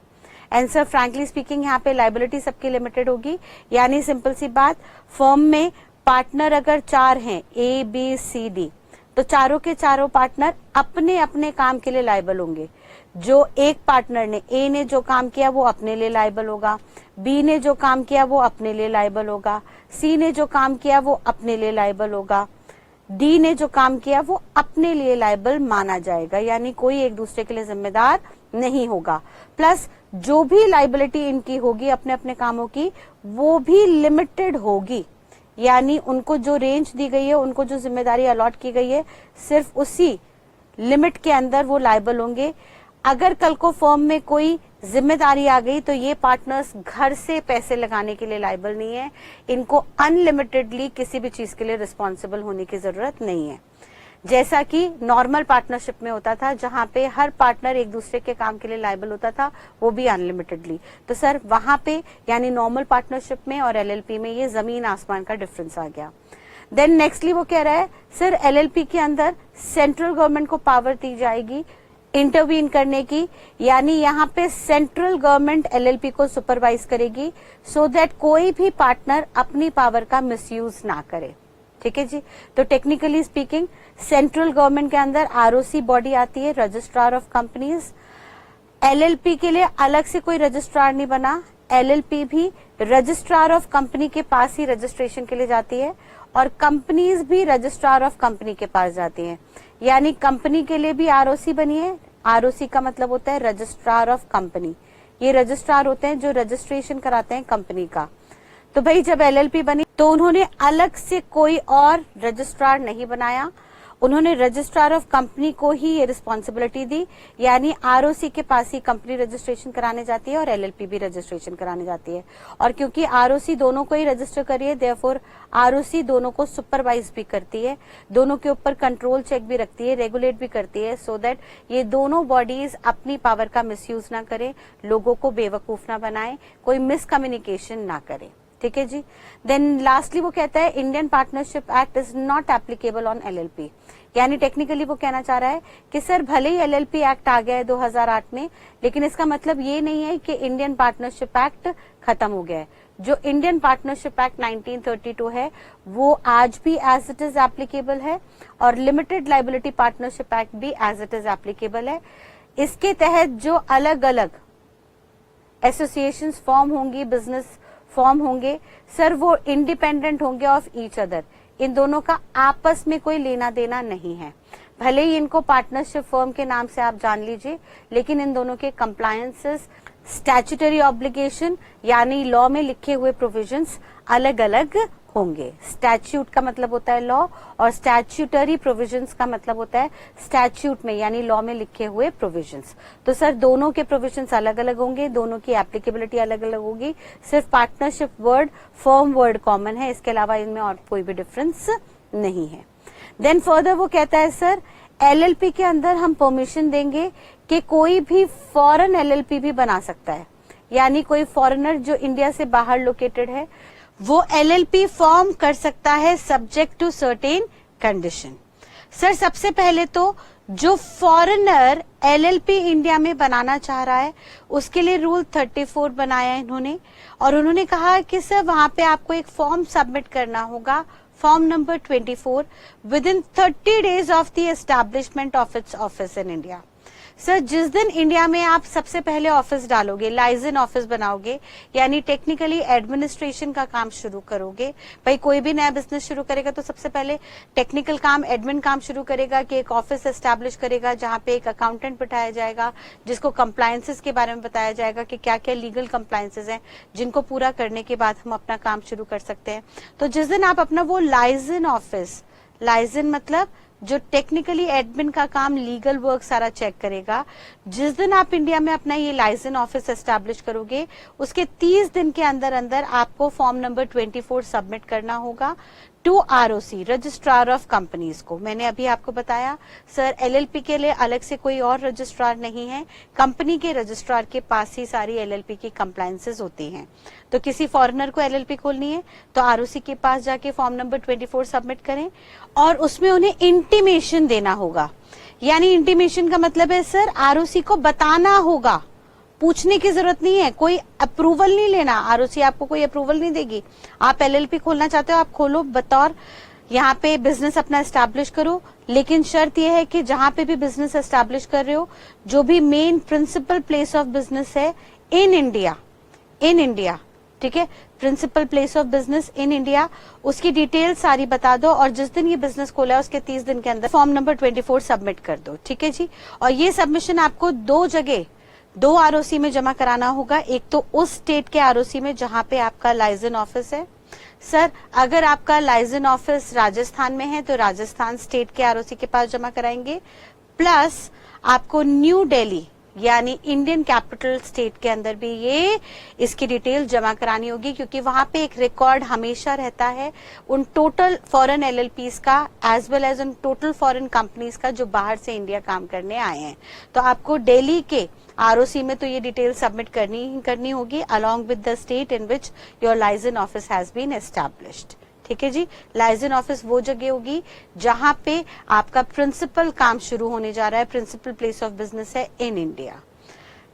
And sir frankly speaking यहाँ पे लायबिलिटी सबकी लिमिटेड होगी। यानी सिंपल सी बात, फर्म में पार्टनर अगर 4 हैं A B C D, तो चारों के चारों पार्टनर अपने अपने काम के लिए लायबल होंगे। जो एक पार्टनर ने, ए ने जो काम किया वो अपने लिए लायबल होगा, बी ने जो काम किया वो अपने लिए लायबल होगा, सी ने जो काम किया वो अपने लिए लायबल होगा, डी ने जो काम किया वो अपने लिए लायबल माना जाएगा। यानी कोई एक दूसरे के लिए जिम्मेदार नहीं होगा। प्लस जो भी लायबिलिटी इनकी होगी अपने अपने कामों की, वो भी लिमिटेड होगी। यानी उनको जो रेंज दी गई है, उनको जो जिम्मेदारी अलॉट की गई है, सिर्फ उसी लिमिट के अंदर वो लायबल होंगे। अगर कल को फर्म में कोई जिम्मेदारी आ गई तो ये पार्टनर्स घर से पैसे लगाने के लिए लायबल नहीं है, इनको अनलिमिटेडली किसी भी चीज के लिए रिस्पॉन्सिबल होने की जरूरत नहीं है, जैसा कि नॉर्मल पार्टनरशिप में होता था जहां पे हर पार्टनर एक दूसरे के काम के लिए लायबल होता था, वो भी अनलिमिटेडली। तो सर वहां पे यानी नॉर्मल पार्टनरशिप में और एलएलपी में ये जमीन आसमान का डिफरेंस आ गया। देन नेक्स्टली वो कह रहा है सर एलएलपी के अंदर सेंट्रल गवर्नमेंट को पावर दी जाएगी इंटरवीन करने की। यानी यहाँ पे सेंट्रल गवर्नमेंट एलएलपी को सुपरवाइज करेगी सो दैट कोई भी पार्टनर अपनी पावर का मिसयूज ना करे। ठीक है जी, तो टेक्निकली स्पीकिंग सेंट्रल गवर्नमेंट के अंदर आरओसी बॉडी आती है, रजिस्ट्रार ऑफ कंपनीज। एलएलपी के लिए अलग से कोई रजिस्ट्रार नहीं बना, एलएलपी भी रजिस्ट्रार ऑफ कंपनी के पास ही रजिस्ट्रेशन के लिए जाती है और कंपनीज भी रजिस्ट्रार ऑफ कंपनी के पास जाती हैं। यानी कंपनी के लिए भी आरओसी बनी है। आरओसी का मतलब होता है रजिस्ट्रार ऑफ कंपनी। ये रजिस्ट्रार होते हैं जो रजिस्ट्रेशन कराते हैं कंपनी का। तो भाई जब एलएलपी बनी तो उन्होंने अलग से कोई और रजिस्ट्रार नहीं बनाया, उन्होंने रजिस्ट्रार ऑफ कंपनी को ही ये रिस्पॉन्सिबिलिटी दी, यानी आरओसी के पास ही कंपनी रजिस्ट्रेशन कराने जाती है और एलएलपी भी रजिस्ट्रेशन कराने जाती है। और क्योंकि आरओसी दोनों को ही रजिस्टर करी है, देयरफॉर आरओसी दोनों को सुपरवाइज भी करती है, दोनों के ऊपर कंट्रोल चेक भी रखती है, रेगुलेट भी करती है, सो दैट ये दोनों बॉडीज अपनी पावर का मिसयूज ना करें, लोगों को बेवकूफ ना बनाएं, कोई मिसकम्युनिकेशन ना करें। ठीक है जी। देन लास्टली वो कहता है Indian partnership act is not applicable on LLP, यानी टेक्निकली वो कहना चाह रहा है कि सर भले ही एलएलपी एक्ट आ गया है 2008 में, लेकिन इसका मतलब ये नहीं है कि इंडियन पार्टनरशिप एक्ट खत्म हो गया है। जो इंडियन पार्टनरशिप एक्ट 1932 है वो आज भी एज इट इज एप्लीकेबल है, और लिमिटेड लायबिलिटी पार्टनरशिप एक्ट भी एज इट इज एप्लीकेबल है। इसके तहत जो अलग अलग एसोसिएशंस फॉर्म होंगी, बिजनेस फॉर्म होंगे, सर वो इंडिपेंडेंट होंगे ऑफ ईच अदर, इन दोनों का आपस में कोई लेना देना नहीं है। भले ही इनको पार्टनरशिप फर्म के नाम से आप जान लीजिए, लेकिन इन दोनों के कंप्लायंसेस, स्टैट्यूटरी ऑब्लिगेशन यानी लॉ में लिखे हुए प्रोविजंस अलग अलग होंगे। स्टैट्यूट का मतलब होता है लॉ, और स्टैट्यूटरी प्रोविजंस का मतलब होता है स्टैट्यूट में यानी लॉ में लिखे हुए प्रोविजंस। तो सर दोनों के प्रोविजंस अलग अलग होंगे, दोनों की एप्लीकेबिलिटी अलग अलग होगी, सिर्फ partnership word, firm word common है, इसके अलावा इनमें और कोई भी डिफरेंस नहीं है। देन फर्दर वो कहता है सर एलएलपी के अंदर हम परमिशन देंगे कि कोई भी फॉरेन एलएलपी भी बना सकता है, यानी कोई फॉरेनर जो इंडिया से बाहर लोकेटेड है वो एलएलपी फॉर्म कर सकता है subject to certain condition. Sir सबसे पहले तो जो फॉरेनर एलएलपी इंडिया में बनाना चाह रहा है उसके लिए रूल 34 बनाया इन्होंने, और उन्होंने कहा कि सर वहां पे आपको एक फॉर्म सबमिट करना होगा, form number 24, with in 30 days of the establishment of its office in India. Sir जिस दिन इंडिया में आप सबसे पहले ऑफिस डालोगे, लाइसेंस ऑफिस बनाओगे, यानी टेक्निकली एडमिनिस्ट्रेशन का काम शुरू करोगे। भाई कोई भी नया बिजनेस शुरू करेगा तो सबसे पहले टेक्निकल काम, एडमिन काम शुरू करेगा कि एक ऑफिस एस्टैब्लिश करेगा जहां पे एक अकाउंटेंट बिठाया जाएगा जिसको कंप्लायंसेस के बारे में बताया जाएगा कि क्या क्या लीगल कंप्लायंसेस हैं जिनको पूरा करने के बाद हम अपना काम शुरू कर सकते हैं। तो जिस दिन आप अपना वो लाइसेंस ऑफिस, लाइसेंस मतलब जो टेक्निकली एडमिन का काम, लीगल वर्क सारा चेक करेगा, जिस दिन आप इंडिया में अपना ये लाइसेंस ऑफिस एस्टैब्लिश करोगे उसके 30 दिन के अंदर अंदर आपको फॉर्म नंबर 24 सबमिट करना होगा to ROC, registrar of companies को। मैंने अभी आपको बताया सर एलएलपी के लिए अलग से कोई और रजिस्ट्रार नहीं है, कंपनी के रजिस्ट्रार के पास ही सारी एलएलपी की कंप्लायंसेस होती हैं। तो किसी फॉरेनर को एलएलपी खोलनी है तो आरओसी के पास जाके फॉर्म नंबर 24 सबमिट करें, और उसमें उन्हें इंटीमेशन देना होगा। यानी इंटीमेशन का मतलब है सर आरओसी को बताना होगा, पूछने की जरूरत नहीं है, कोई अप्रूवल नहीं लेना, आरओसी आपको कोई अप्रूवल नहीं देगी। आप एलएलपी खोलना चाहते हो आप खोलो, बतौर यहाँ पे बिजनेस अपना एस्टैब्लिश करो, लेकिन शर्त यह है कि जहां पे भी बिजनेस एस्टैब्लिश कर रहे हो, जो भी main principal place of business है इन इंडिया, ठीक है, principal place of business in India, उसकी डिटेल सारी बता दो, और जिस दिन ये बिजनेस खोला है उसके 30 दिन के अंदर फॉर्म नंबर 24 सबमिट कर दो। ठीक है जी। और ये सबमिशन आपको दो जगह, दो आरओसी में जमा कराना होगा। एक तो उस स्टेट के आरओसी में जहां पे आपका लाइसेंस ऑफिस है। सर अगर आपका लाइसेंस ऑफिस राजस्थान में है तो राजस्थान स्टेट के आरओसी के पास जमा कराएंगे, प्लस आपको न्यू दिल्ली यानी इंडियन कैपिटल स्टेट के अंदर भी ये इसकी डिटेल जमा करानी होगी, क्योंकि वहां पे एक रिकॉर्ड हमेशा रहता है उन टोटल फॉरेन एलएलपीज का एज वेल एज उन टोटल फॉरेन कंपनीज का जो बाहर से इंडिया काम करने आए हैं। तो आपको दिल्ली के आरओसी में तो ये डिटेल सबमिट करनी होगी along with the state in which your license office has been established. ठीक है जी। लाइसेंस ऑफिस वो जगह होगी जहां पे आपका प्रिंसिपल काम शुरू होने जा रहा है, प्रिंसिपल प्लेस ऑफ बिजनेस है इन इंडिया।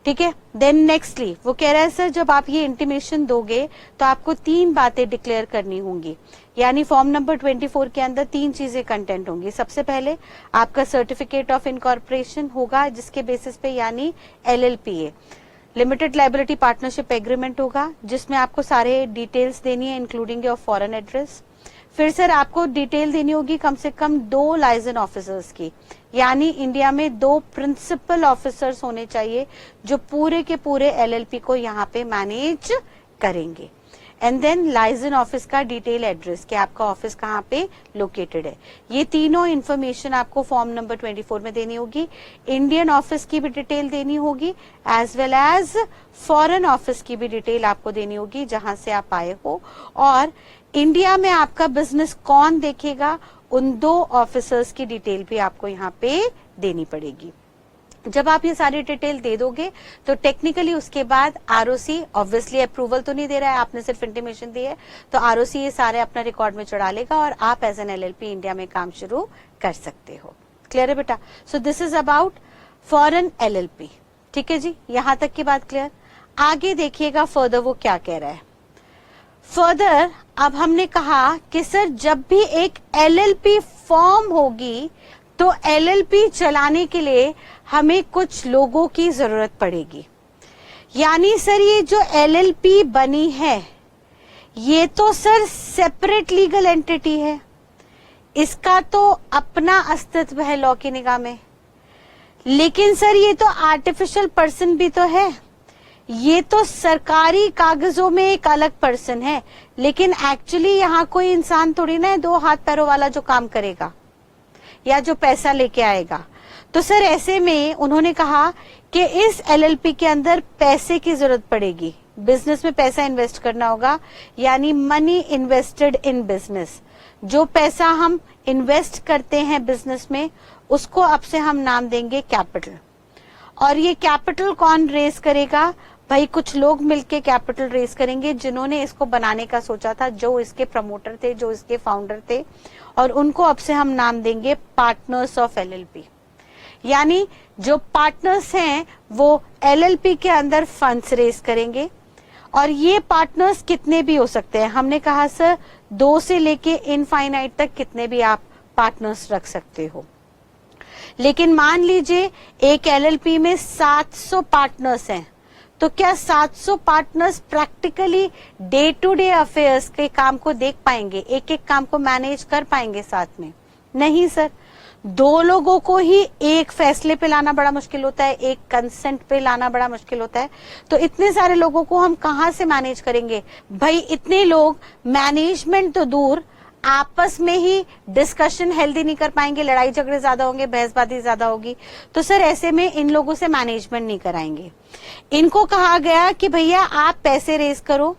ठीक है। देन नेक्स्टली वो कह रहा है सर जब आप ये इंटीमेशन दोगे तो आपको 3 बातें डिक्लेयर करनी होंगी, यानी फॉर्म नंबर 24 के अंदर 3 चीजें कंटेंट होंगी। सबसे पहले आपका सर्टिफिकेट ऑफ इनकॉर्पोरेशन होगा जिसके बेसिस पे, यानी एलएलपीए, लिमिटेड लायबिलिटी पार्टनरशिप एग्रीमेंट होगा जिसमें आपको सारे डिटेल्स देनी है इंक्लूडिंग योर फॉरेन एड्रेस। फिर सर आपको डिटेल देनी होगी कम से कम 2 लाइसेंस ऑफिसर्स की, यानी इंडिया में 2 प्रिंसिपल ऑफिसर्स होने चाहिए जो पूरे के पूरे एलएलपी को यहाँ पे मैनेज करेंगे। एंड देन लाइजन ऑफिस का डिटेल एड्रेस कि आपका ऑफिस कहाँ पे लोकेटेड है। ये तीनों इंफॉर्मेशन आपको फॉर्म नंबर 24 में देनी होगी। इंडियन ऑफिस की भी डिटेल देनी होगी as well as foreign office की भी डिटेल आपको देनी होगी जहां से आप आए हो, और इंडिया में आपका बिजनेस कौन देखेगा उन 2 ऑफिसर्स की डिटेल भी आपको यहाँ पे देनी पड़ेगी। जब आप ये सारी डिटेल दे दोगे तो टेक्निकली उसके बाद आरओसी, ऑब्वियसली अप्रूवल तो नहीं दे रहा है, आपने सिर्फ इंटीमेशन दी है, तो आरओसी ये सारे अपना रिकॉर्ड में चढ़ा लेगा और आप एज एन एलएलपी इंडिया में काम शुरू कर सकते हो। क्लियर है बेटा? So this is about foreign LLP. ठीक है जी, यहां तक की बात क्लियर। आगे देखिएगा फर्दर वो क्या कह रहा है। फर्दर अब हमने कहा कि सर जब भी एक एलएलपी फॉर्म होगी तो एलएलपी चलाने के लिए हमें कुछ लोगों की जरूरत पड़ेगी। यानी सर ये जो एलएलपी बनी है ये तो सर सेपरेट लीगल एंटिटी है, इसका तो अपना अस्तित्व है लॉ की निगाह में, लेकिन सर ये तो आर्टिफिशियल पर्सन भी तो है, ये तो सरकारी कागजों में एक अलग पर्सन है, लेकिन एक्चुअली यहाँ कोई इंसान थोड़ी ना है 2 हाथ पैरों वाला जो काम करेगा या जो पैसा लेके आएगा। तो सर ऐसे में उन्होंने कहा कि इस एलएलपी के अंदर पैसे की जरूरत पड़ेगी, बिजनेस में पैसा इन्वेस्ट करना होगा, यानी मनी इन्वेस्टेड इन बिजनेस। जो पैसा हम इन्वेस्ट करते हैं बिजनेस में उसको अब से हम नाम देंगे कैपिटल। और ये कैपिटल कौन रेज करेगा? भाई कुछ लोग मिलके कैपिटल रेज करेंगे जिन्होंने इसको बनाने का सोचा था, जो इसके प्रमोटर थे, जो इसके फाउंडर थे, और उनको अब से हम नाम देंगे पार्टनर्स ऑफ एलएलपी। यानी जो पार्टनर्स हैं वो एलएलपी के अंदर फंड्स रेज करेंगे, और ये पार्टनर्स कितने भी हो सकते हैं। हमने कहा सर 2 से लेके इनफाइनाइट तक कितने भी आप पार्टनर्स रख सकते हो। लेकिन मान लीजिए एक एलएलपी में 700 पार्टनर्स हैं, तो क्या 700 partners practically day to day affairs के काम को देख पाएंगे, एक एक काम को मैनेज कर पाएंगे साथ में? नहीं सर, 2 लोगों को ही एक फैसले पे लाना बड़ा मुश्किल होता है, एक कंसेंट पे लाना बड़ा मुश्किल होता है, तो इतने सारे लोगों को हम कहां से मैनेज करेंगे? भाई इतने लोग मैनेजमेंट तो दूर, आपस में ही डिस्कशन हेल्दी नहीं कर पाएंगे, लड़ाई झगड़े ज्यादा होंगे, बहसबाजी ज्यादा होगी, तो सर ऐसे में इन लोगों से मैनेजमेंट नहीं कराएंगे। इनको कहा गया कि भैया आप पैसे रेज करो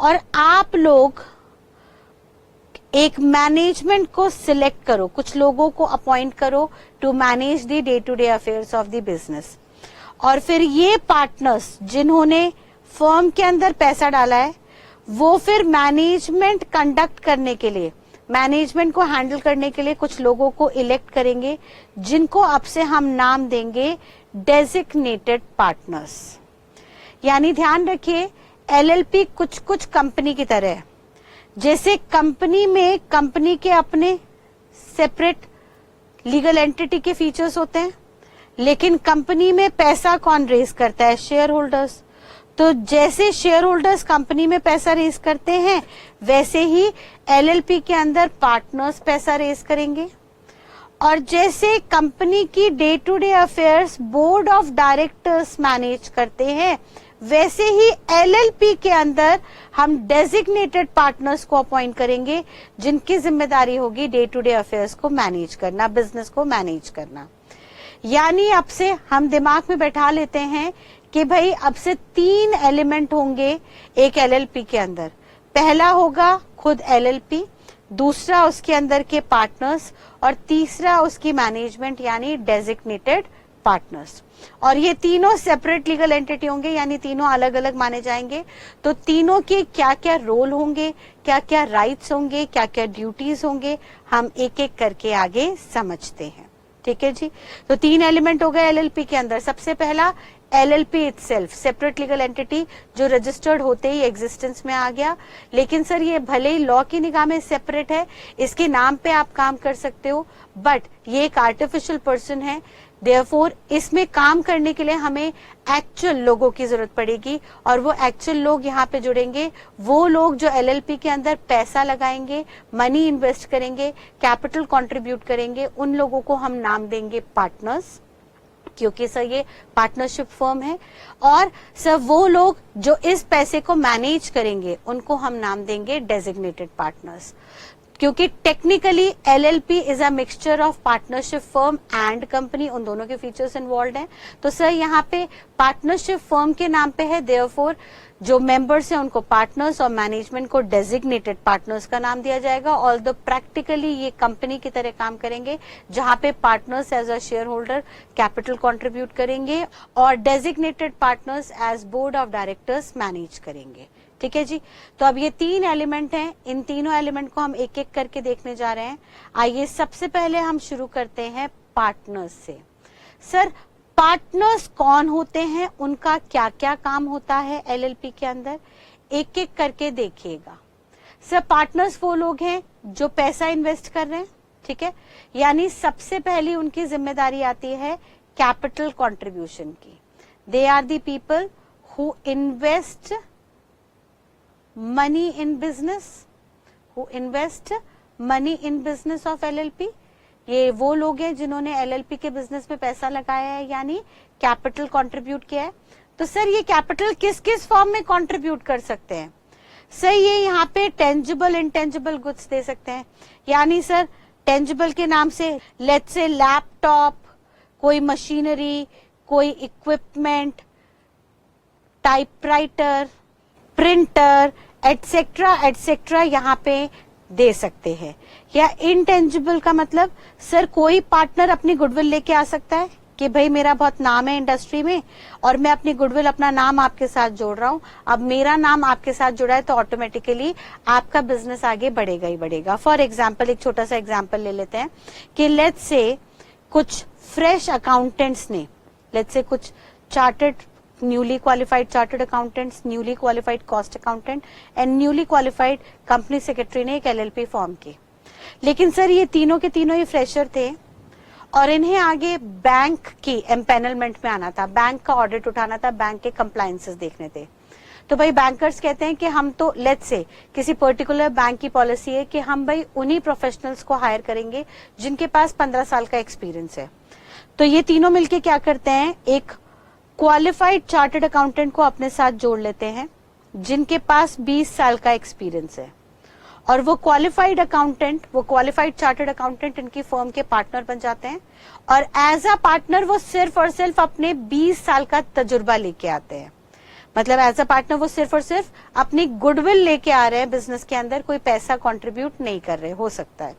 और आप लोग एक मैनेजमेंट को सिलेक्ट करो, कुछ लोगों को अपॉइंट करो to manage the day to day affairs of the business. और फिर ये पार्टनर्स जिन्होंने फर्म के अंदर पैसा डाला है वो फिर मैनेजमेंट कंडक्ट करने के लिए, मैनेजमेंट को हैंडल करने के लिए कुछ लोगों को इलेक्ट करेंगे, जिनको अब से हम नाम देंगे डेजिग्नेटेड पार्टनर्स। यानी ध्यान रखिए एलएलपी कुछ कुछ कंपनी की तरह है। जैसे कंपनी में कंपनी के अपने सेपरेट लीगल एंटिटी के फीचर्स होते हैं, लेकिन कंपनी में पैसा कौन रेज करता है? Share holders. तो जैसे शेयर होल्डर्स कंपनी में पैसा रेज करते हैं वैसे ही एलएलपी के अंदर पार्टनर्स पैसा रेज करेंगे। और जैसे कंपनी की day to day affairs board of directors manage करते हैं, वैसे ही एलएलपी के अंदर हम डेजिग्नेटेड पार्टनर्स को अपॉइंट करेंगे जिनकी जिम्मेदारी होगी डे टू डे अफेयर्स को मैनेज करना, बिजनेस को मैनेज करना। यानी अब से हम दिमाग में बैठा लेते हैं कि भाई अब से 3 एलिमेंट होंगे एक एलएलपी के अंदर। पहला होगा खुद एलएलपी, दूसरा उसके अंदर के पार्टनर्स, और तीसरा उसकी मैनेजमेंट यानी डेजिग्नेटेड पार्टनर्स। और ये तीनों सेपरेट लीगल एंटिटी होंगे, यानी तीनों अलग अलग माने जाएंगे। तो तीनों के क्या क्या रोल होंगे, क्या क्या राइट्स होंगे, क्या क्या ड्यूटीज होंगे, हम एक एक करके आगे समझते हैं। ठीक है जी। तो 3 एलिमेंट हो गए एलएलपी के अंदर। सबसे पहला LLP itself, separate legal entity जो रजिस्टर्ड होते ही एग्जिस्टेंस में आ गया। लेकिन सर ये भले ही लॉ की निगाह में सेपरेट है, इसके नाम पे आप काम कर सकते हो, बट ये एक आर्टिफिशियल पर्सन है, देयरफॉर इसमें काम करने के लिए हमें एक्चुअल लोगों की जरूरत पड़ेगी। और वो एक्चुअल लोग यहाँ पे जुड़ेंगे, वो लोग जो एलएलपी के अंदर पैसा लगाएंगे, मनी इन्वेस्ट करेंगे, कैपिटल कंट्रीब्यूट करेंगे, उन लोगों को हम नाम देंगे पार्टनर्स। क्योंकि सर ये पार्टनरशिप फर्म है। और सर वो लोग जो इस पैसे को मैनेज करेंगे उनको हम नाम देंगे डेजिग्नेटेड पार्टनर्स, क्योंकि technically LLP is a mixture of partnership firm and company, उन दोनों के फीचर्स इन्वॉल्व हैं। तो सर यहाँ पे पार्टनरशिप फर्म के नाम पे है, देयरफॉर जो मेंबर्स हैं उनको पार्टनर्स और मैनेजमेंट को डेजिग्नेटेड पार्टनर्स का नाम दिया जाएगा। ऑल्दो प्रैक्टिकली ये कंपनी की तरह काम करेंगे, जहां पे partners as a shareholder capital contribute करेंगे और designated partners as board of directors manage करेंगे। ठीक है जी। तो अब ये 3 एलिमेंट हैं, इन तीनों एलिमेंट को हम एक एक करके देखने जा रहे हैं। आइए सबसे पहले हम शुरू करते हैं पार्टनर्स से। सर पार्टनर्स कौन होते हैं, उनका क्या क्या काम होता है एलएलपी के अंदर, एक एक करके देखिएगा। सर पार्टनर्स वो लोग हैं जो पैसा इन्वेस्ट कर रहे हैं, ठीक है, यानी सबसे पहली उनकी जिम्मेदारी आती है कैपिटल कंट्रीब्यूशन की। They are the people who invest money in business, who invest money in business of LLP। ये वो लोग हैं जिन्होंने LLP के बिजनेस में पैसा लगाया है, यानी कैपिटल कंट्रीब्यूट किया है। तो सर ये कैपिटल किस किस फॉर्म में कंट्रीब्यूट कर सकते हैं? सर ये यहाँ पे टेंजिबल इंटेंजिबल गुड्स दे सकते हैं, यानी सर टेंजिबल के नाम से लेट्स से लैपटॉप, कोई मशीनरी, कोई equipment, typewriter, printer etcetera etcetera यहाँ पे दे सकते हैं। या इनटेंजिबल का मतलब सर कोई पार्टनर अपनी गुडविल लेके आ सकता है कि भाई मेरा बहुत नाम है इंडस्ट्री में और मैं अपनी गुडविल, अपना नाम आपके साथ जोड़ रहा हूं, अब मेरा नाम आपके साथ जुड़ा है तो ऑटोमेटिकली आपका बिजनेस आगे बढ़ेगा ही बढ़ेगा। फॉर एग्जाम्पल एक छोटा सा एग्जाम्पल ले लेते हैं कि लेट्स से कुछ फ्रेश अकाउंटेंट्स ने, लेट्स से कुछ chartered newly qualified chartered accountants, newly qualified cost accountant and newly qualified company secretary ने एक एलएलपी फॉर्म की। लेकिन सर ये तीनों के तीनों ही फ्रेशर थे और इन्हें आगे बैंक की एम्पैनलमेंट में आना था, बैंक का ऑडिट उठाना था, बैंक के कंप्लायंसेस देखने थे। तो भाई बैंकर्स कहते हैं कि हम तो लेट्स से किसी पर्टिकुलर बैंक की पॉलिसी है कि हम भाई उन्हीं प्रोफेशनल्स को हायर करेंगे जिनके पास 15 साल का एक्सपीरियंस है। तो ये तीनों मिलके क्या करते हैं, एक क्वालिफाइड चार्टर्ड अकाउंटेंट को अपने साथ जोड़ लेते हैं जिनके पास 20 साल का एक्सपीरियंस है, और वो क्वालिफाइड अकाउंटेंट, वो क्वालिफाइड चार्टर्ड अकाउंटेंट इनकी फर्म के पार्टनर बन जाते हैं और एज अ पार्टनर वो सिर्फ और सिर्फ अपने 20 साल का तजुर्बा लेके आते हैं। मतलब एज अ पार्टनर वो सिर्फ और सिर्फ अपनी गुडविल लेके आ रहे हैं बिजनेस के अंदर, कोई पैसा कंट्रीब्यूट नहीं कर रहे, हो सकता है।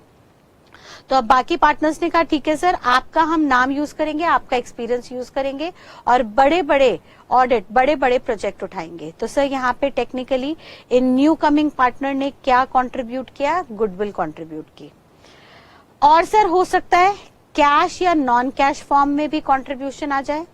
तो अब बाकी पार्टनर्स ने कहा ठीक है सर, आपका हम नाम यूज करेंगे, आपका एक्सपीरियंस यूज करेंगे और बड़े बड़े ऑडिट, बड़े बड़े प्रोजेक्ट उठाएंगे। तो सर यहाँ पे टेक्निकली इन न्यू कमिंग पार्टनर ने क्या कंट्रीब्यूट किया, गुडविल कंट्रीब्यूट की। और सर हो सकता है कैश या नॉन कैश फॉर्म में भी कंट्रीब्यूशन आ जाए।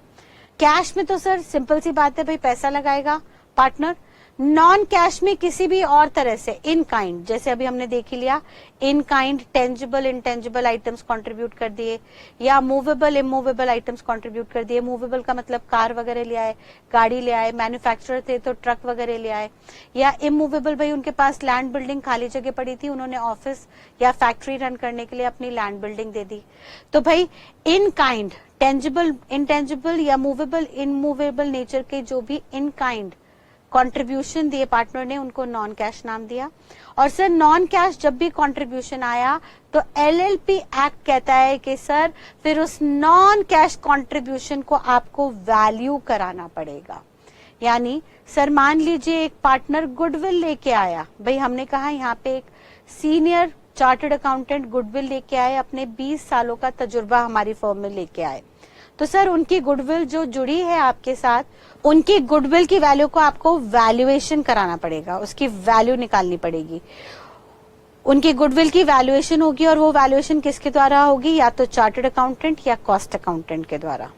कैश में तो सर सिंपल सी बात है, भाई पैसा लगाएगा पार्टनर। नॉन कैश में किसी भी और तरह से इन काइंड, जैसे अभी हमने देख ही लिया, in kind tangible intangible items contribute कर दिए या मूवेबल इमूवेबल आइटम्स कंट्रीब्यूट कर दिए। मूवेबल का मतलब कार वगैरह ले आए, गाड़ी ले आए, मैन्युफैक्चरर थे तो ट्रक वगैरह ले आए। या इमूवेबल, भाई उनके पास लैंड बिल्डिंग खाली जगह पड़ी थी, उन्होंने ऑफिस या फैक्ट्री रन करने के लिए अपनी लैंड बिल्डिंग दे दी। तो भाई इन काइंड, टेंजिबल इंटेंजिबल या मूवेबल इमूवेबल नेचर के जो भी इन काइंड कंट्रीब्यूशन दिए पार्टनर ने, उनको नॉन कैश नाम दिया। और सर नॉन कैश जब भी कंट्रीब्यूशन आया तो एलएलपी एक्ट कहता है कि सर फिर उस नॉन कैश कंट्रीब्यूशन को आपको वैल्यू कराना पड़ेगा। यानी सर मान लीजिए एक पार्टनर गुडविल लेके आया, भाई हमने कहा यहाँ पे एक सीनियर चार्टर्ड अकाउंटेंट गुडविल लेके आए, अपने 20 सालों का तजुर्बा हमारी फर्म में लेके आए। तो सर उनकी गुडविल जो जुड़ी है आपके साथ, उनकी गुडविल की वैल्यू को आपको वैल्यूएशन कराना पड़ेगा, उसकी वैल्यू निकालनी पड़ेगी। उनकी गुडविल की वैल्यूएशन होगी और वो वैल्यूएशन किसके द्वारा होगी, या तो चार्टर्ड अकाउंटेंट या कॉस्ट अकाउंटेंट के द्वारा।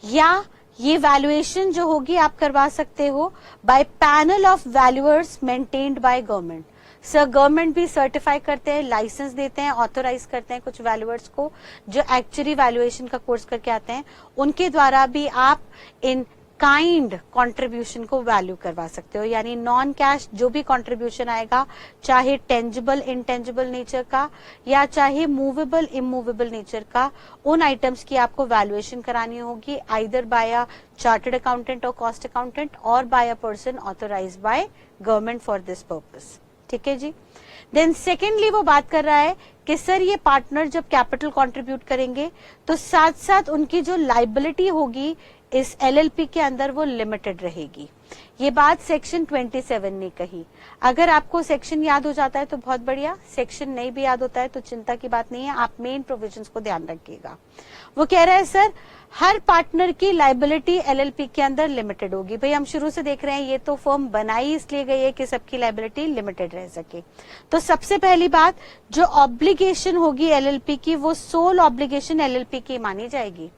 या ये वैल्यूएशन जो होगी आप करवा सकते हो by panel of valuers maintained by government. Sir government भी सर्टिफाई करते हैं, लाइसेंस देते हैं, ऑथोराइज करते हैं कुछ वैल्यूअर्स को जो एक्चुअली वैल्यूएशन का कोर्स करके आते हैं, उनके द्वारा भी आप इन काइंड कंट्रीब्यूशन को वैल्यू करवा सकते हो, यानी नॉन कैश जो भी कंट्रीब्यूशन आएगा, चाहे टेंजिबल इंटेंजिबल नेचर का या चाहे मूवेबल इमूवेबल नेचर का, उन आइटम्स की आपको वैल्यूएशन करानी होगी either by a chartered accountant और कॉस्ट अकाउंटेंट और by a person authorized by government for this purpose. ठीक है जी। देन सेकेंडली वो बात कर रहा है कि सर ये पार्टनर जब कैपिटल कंट्रीब्यूट करेंगे तो साथ साथ उनकी जो लाइबिलिटी होगी इस एलएलपी के अंदर वो लिमिटेड रहेगी। ये बात सेक्शन 27 ने कही। अगर आपको सेक्शन याद हो जाता है तो बहुत बढ़िया, सेक्शन नहीं भी याद होता है तो चिंता की बात नहीं है, आप मेन प्रोविजंस को ध्यान रखिएगा। वो कह रहा है सर हर पार्टनर की लाइबिलिटी एलएलपी के अंदर लिमिटेड होगी। भाई हम शुरू से देख रहे हैं ये तो फर्म बनाई इसलिए गई है कि सबकी लाइबिलिटी लिमिटेड रह सके। तो सबसे पहली बात, जो ऑब्लिगेशन होगी एलएलपी की वो सोल ऑब्लिगेशन एलएलपी की मानी जाएगी।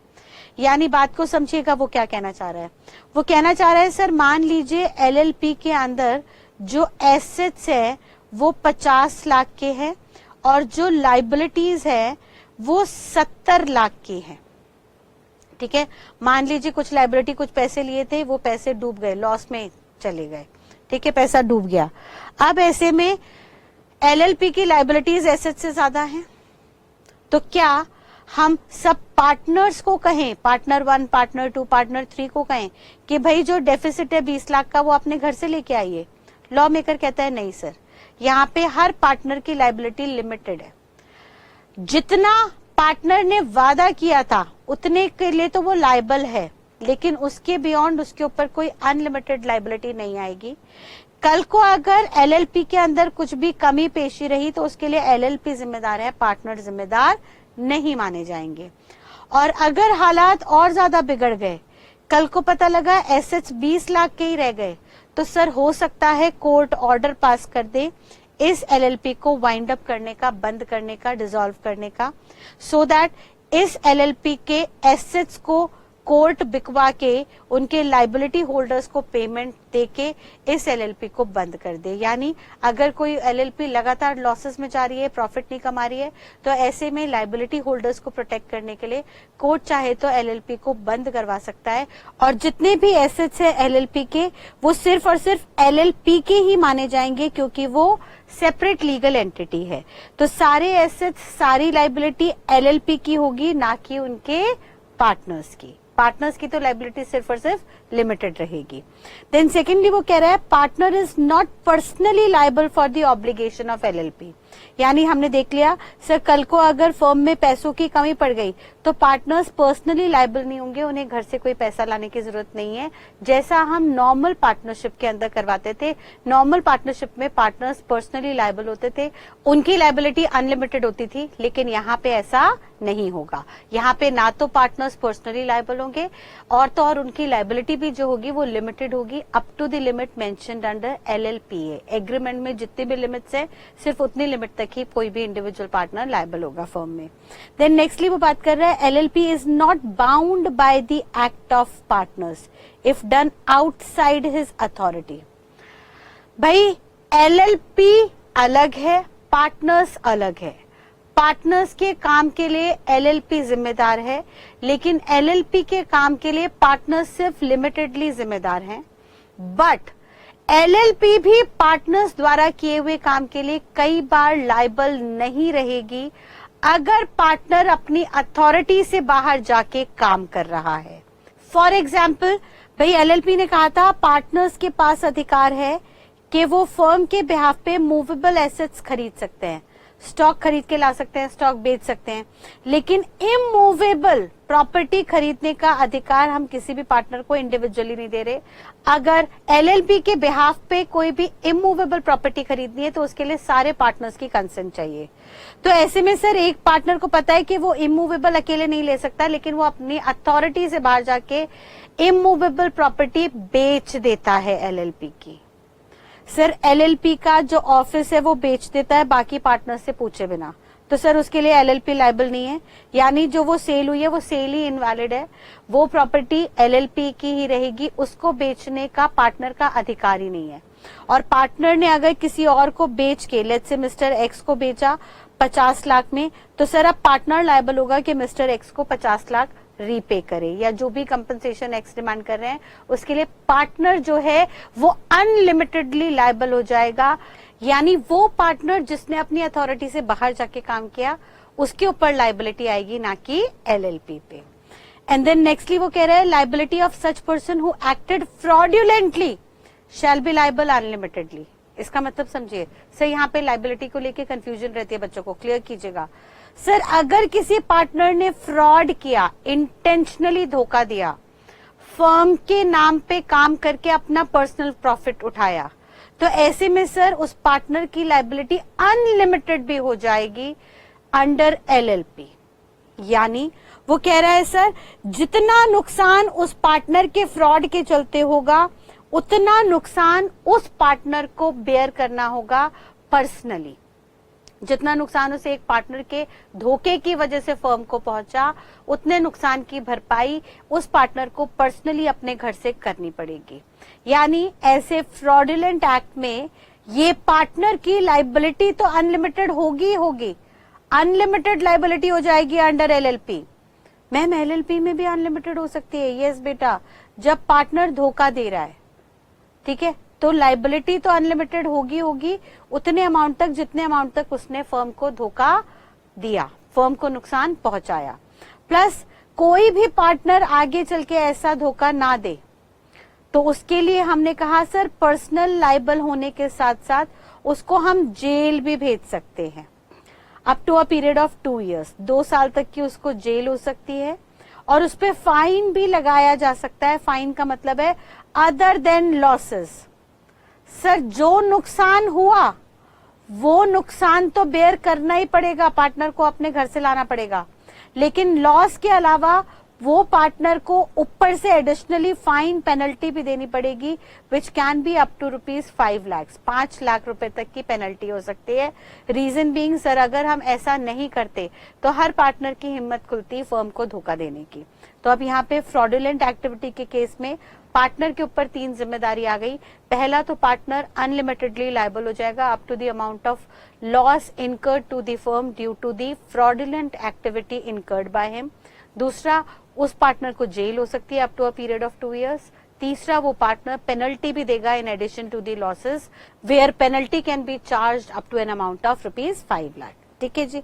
यानी बात को समझिएगा वो क्या कहना चाह रहा है। वो कहना चाह रहा है सर मान लीजिए एलएलपी के अंदर जो एसेट्स है वो 50 लाख के हैं और जो लाइबिलिटीज है वो 70 लाख की है। ठीक है, मान लीजिए कुछ लाइबिलिटी कुछ पैसे लिए थे, वो पैसे डूब गए, लॉस में चले गए। ठीक है, पैसा डूब गया। अब ऐसे में एलएलपी की लाइबिलिटीज एसेट से ज्यादा हैं, तो क्या हम सब पार्टनर्स को कहें, पार्टनर 1, पार्टनर 2, पार्टनर 3 को कहें कि भाई जो डेफिसिट है 20 लाख का वो अपने घर से लेके आइए? लॉ मेकर कहता है नहीं सर, यहाँ पे हर पार्टनर की लाइबिलिटी लिमिटेड है। जितना पार्टनर ने वादा किया था उतने के लिए तो वो लायबल है, लेकिन उसके बियॉन्ड उसके ऊपर कोई अनलिमिटेड लाइबिलिटी नहीं आएगी। कल को अगर एलएलपी के अंदर कुछ भी कमी पेशी रही तो उसके लिए एलएलपी जिम्मेदार है, पार्टनर जिम्मेदार नहीं माने जाएंगे। और अगर हालात और ज्यादा बिगड़ गए, कल को पता लगा एसेट्स 20 लाख के ही रह गए, तो सर हो सकता है कोर्ट ऑर्डर पास कर दे इस एलएलपी को वाइंड अप करने का, बंद करने का, डिसॉल्व करने का, सो दैट इस एलएलपी के एसेट्स को कोर्ट बिकवा के उनके लाइबिलिटी होल्डर्स को पेमेंट देके इस एलएलपी को बंद कर दे। यानी अगर कोई एलएलपी लगातार लॉसेस में जा रही है, प्रॉफिट नहीं कमा रही है, तो ऐसे में लाइबिलिटी होल्डर्स को प्रोटेक्ट करने के लिए कोर्ट चाहे तो एलएलपी को बंद करवा सकता है और जितने भी एसेट्स है एलएलपी के वो सिर्फ और सिर्फ एलएलपी के ही माने जाएंगे क्योंकि वो सेपरेट लीगल एंटिटी है। तो सारे एसेट्स, सारी लाइबिलिटी एलएलपी की होगी, ना कि उनके पार्टनर्स की। पार्टनर्स की तो लाइबिलिटी सिर्फ और सिर्फ लिमिटेड रहेगी। देन सेकेंडली वो कह रहा है partner is not personally liable for the obligation of LLP. यानी हमने देख लिया सर कल को अगर फर्म में पैसों की कमी पड़ गई तो पार्टनर्स पर्सनली लायबल नहीं होंगे, उन्हें घर से कोई पैसा लाने की जरूरत नहीं है, जैसा हम नॉर्मल पार्टनरशिप के अंदर करवाते थे। नॉर्मल पार्टनरशिप में पार्टनर्स पर्सनली लायबल होते थे, उनकी लायबिलिटी अनलिमिटेड होती थी, लेकिन यहाँ पे ऐसा नहीं होगा। यहाँ पे ना तो पार्टनर्स पर्सनली लायबल होंगे और तो और उनकी लायबिलिटी भी जो होगी वो लिमिटेड होगी up to the limit mentioned under LLPA. Agreement में जितनी भी लिमिट्स है सिर्फ उतनी लिमिट तक ही कोई भी इंडिविजुअल पार्टनर लायबल होगा फर्म में। देन नेक्स्टली वो बात कर रहा है LLP is not bound by the act of partners if done outside his authority. भाई एलएलपी अलग है, पार्टनर्स अलग है। पार्टनर्स के काम के लिए एलएलपी जिम्मेदार है, लेकिन एलएलपी के काम के लिए पार्टनर्स सिर्फ लिमिटेडली जिम्मेदार हैं। बट एलएलपी भी पार्टनर्स द्वारा किए हुए काम के लिए कई बार लायबल नहीं रहेगी अगर पार्टनर अपनी अथॉरिटी से बाहर जाके काम कर रहा है। फॉर एग्जाम्पल, भाई एलएलपी ने कहा था पार्टनर्स के पास अधिकार है कि वो फर्म के बिहाफ पे मूवेबल एसेट्स खरीद सकते हैं, स्टॉक खरीद के ला सकते हैं, स्टॉक बेच सकते हैं, लेकिन इमूवेबल प्रॉपर्टी खरीदने का अधिकार हम किसी भी पार्टनर को इंडिविजुअली नहीं दे रहे। अगर एलएलपी के बिहाफ पे कोई भी इमूवेबल प्रॉपर्टी खरीदनी है तो उसके लिए सारे पार्टनर्स की कंसेंट चाहिए। तो ऐसे में सर एक पार्टनर को पता है कि वो इमूवेबल अकेले नहीं ले सकता, लेकिन वो अपनी अथॉरिटी से बाहर जाके इमूवेबल प्रॉपर्टी बेच देता है एलएलपी की। सर एलएलपी का जो ऑफिस है वो बेच देता है बाकी पार्टनर से पूछे बिना, तो सर उसके लिए एलएलपी लायबल नहीं है। यानी जो वो सेल हुई है वो सेल ही इनवैलिड है, वो प्रॉपर्टी एलएलपी की ही रहेगी, उसको बेचने का पार्टनर का अधिकार ही नहीं है। और पार्टनर ने अगर किसी और को बेच के, लेट्स से मिस्टर एक्स को बेचा, 50 लाख में, तो सर अब पार्टनर लायबल होगा कि मिस्टर एक्स को 50 लाख रीपे करे, या जो भी कंपनसेशन एक्स डिमांड कर रहे हैं उसके लिए पार्टनर जो है वो अनलिमिटेडली लायबल हो जाएगा। यानी वो पार्टनर जिसने अपनी अथॉरिटी से बाहर जाके काम किया उसके ऊपर लायबिलिटी आएगी, ना कि एलएलपी पे। एंड देन नेक्स्टली वो कह रहे हैं liability of such person who acted fraudulently shall be liable unlimitedly. इसका मतलब समझिए सर, यहाँ पे लायबिलिटी को लेके कंफ्यूजन रहती है बच्चों को, क्लियर कीजिएगा। सर अगर किसी पार्टनर ने फ्रॉड किया, इंटेंशनली धोखा दिया, फर्म के नाम पे काम करके अपना पर्सनल प्रॉफिट उठाया, तो ऐसे में सर उस पार्टनर की लायबिलिटी अनलिमिटेड भी हो जाएगी अंडर एलएलपी। यानी वो कह रहा है सर जितना नुकसान उस पार्टनर के फ्रॉड के चलते होगा उतना नुकसान उस पार्टनर को बेयर करना होगा पर्सनली। जितना नुकसान उसे एक पार्टनर के धोखे की वजह से फर्म को पहुंचा, उतने नुकसान की भरपाई उस पार्टनर को पर्सनली अपने घर से करनी पड़ेगी। यानी ऐसे फ्रॉडुलेंट एक्ट में ये पार्टनर की लायबिलिटी तो अनलिमिटेड होगी होगी, अनलिमिटेड लायबिलिटी हो जाएगी अंडर एलएलपी। मैम एलएलपी में भी अनलिमिटेड हो सकती है, यस बेटा, जब पार्टनर धोखा दे रहा है, ठीक है, तो लायबिलिटी तो अनलिमिटेड होगी उतने अमाउंट तक जितने अमाउंट तक उसने फर्म को धोखा दिया, फर्म को नुकसान पहुंचाया। प्लस कोई भी पार्टनर आगे चल के ऐसा धोखा ना दे, तो उसके लिए हमने कहा सर पर्सनल लायबल होने के साथ साथ उसको हम जेल भी भेज सकते हैं, up to a period of 2 years, 2 साल तक की उसको जेल हो सकती है, और उस पे फाइन भी लगाया जा सकता है। फाइन का मतलब है अदर देन लॉसेस। सर जो नुकसान हुआ वो नुकसान तो बेयर करना ही पड़ेगा, पार्टनर को अपने घर से लाना पड़ेगा, लेकिन लॉस के अलावा वो पार्टनर को ऊपर से एडिशनली फाइन पेनल्टी भी देनी पड़ेगी, which can be up to ₹5 lakh, 5 lakh रुपए तक की पेनल्टी हो सकती है। रीजन बीइंग सर अगर हम ऐसा नहीं करते तो हर पार्टनर की हिम्मत खुलती फर्म को धोखा देने की। तो अब यहाँ पे फ्रॉडुलेंट एक्टिविटी के केस में पार्टनर के ऊपर 3 जिम्मेदारी आ गई। पहला तो पार्टनर अनलिमिटेडली लायबल हो जाएगा up to the amount of loss incurred to the firm due to the fraudulent activity incurred by him. दूसरा, उस पार्टनर को जेल हो सकती है up to a period of 2 years। तीसरा, वो पार्टनर पेनल्टी भी देगा in addition to the losses, where penalty can be charge up to an amount of ₹5 lakh. ठीक है जी।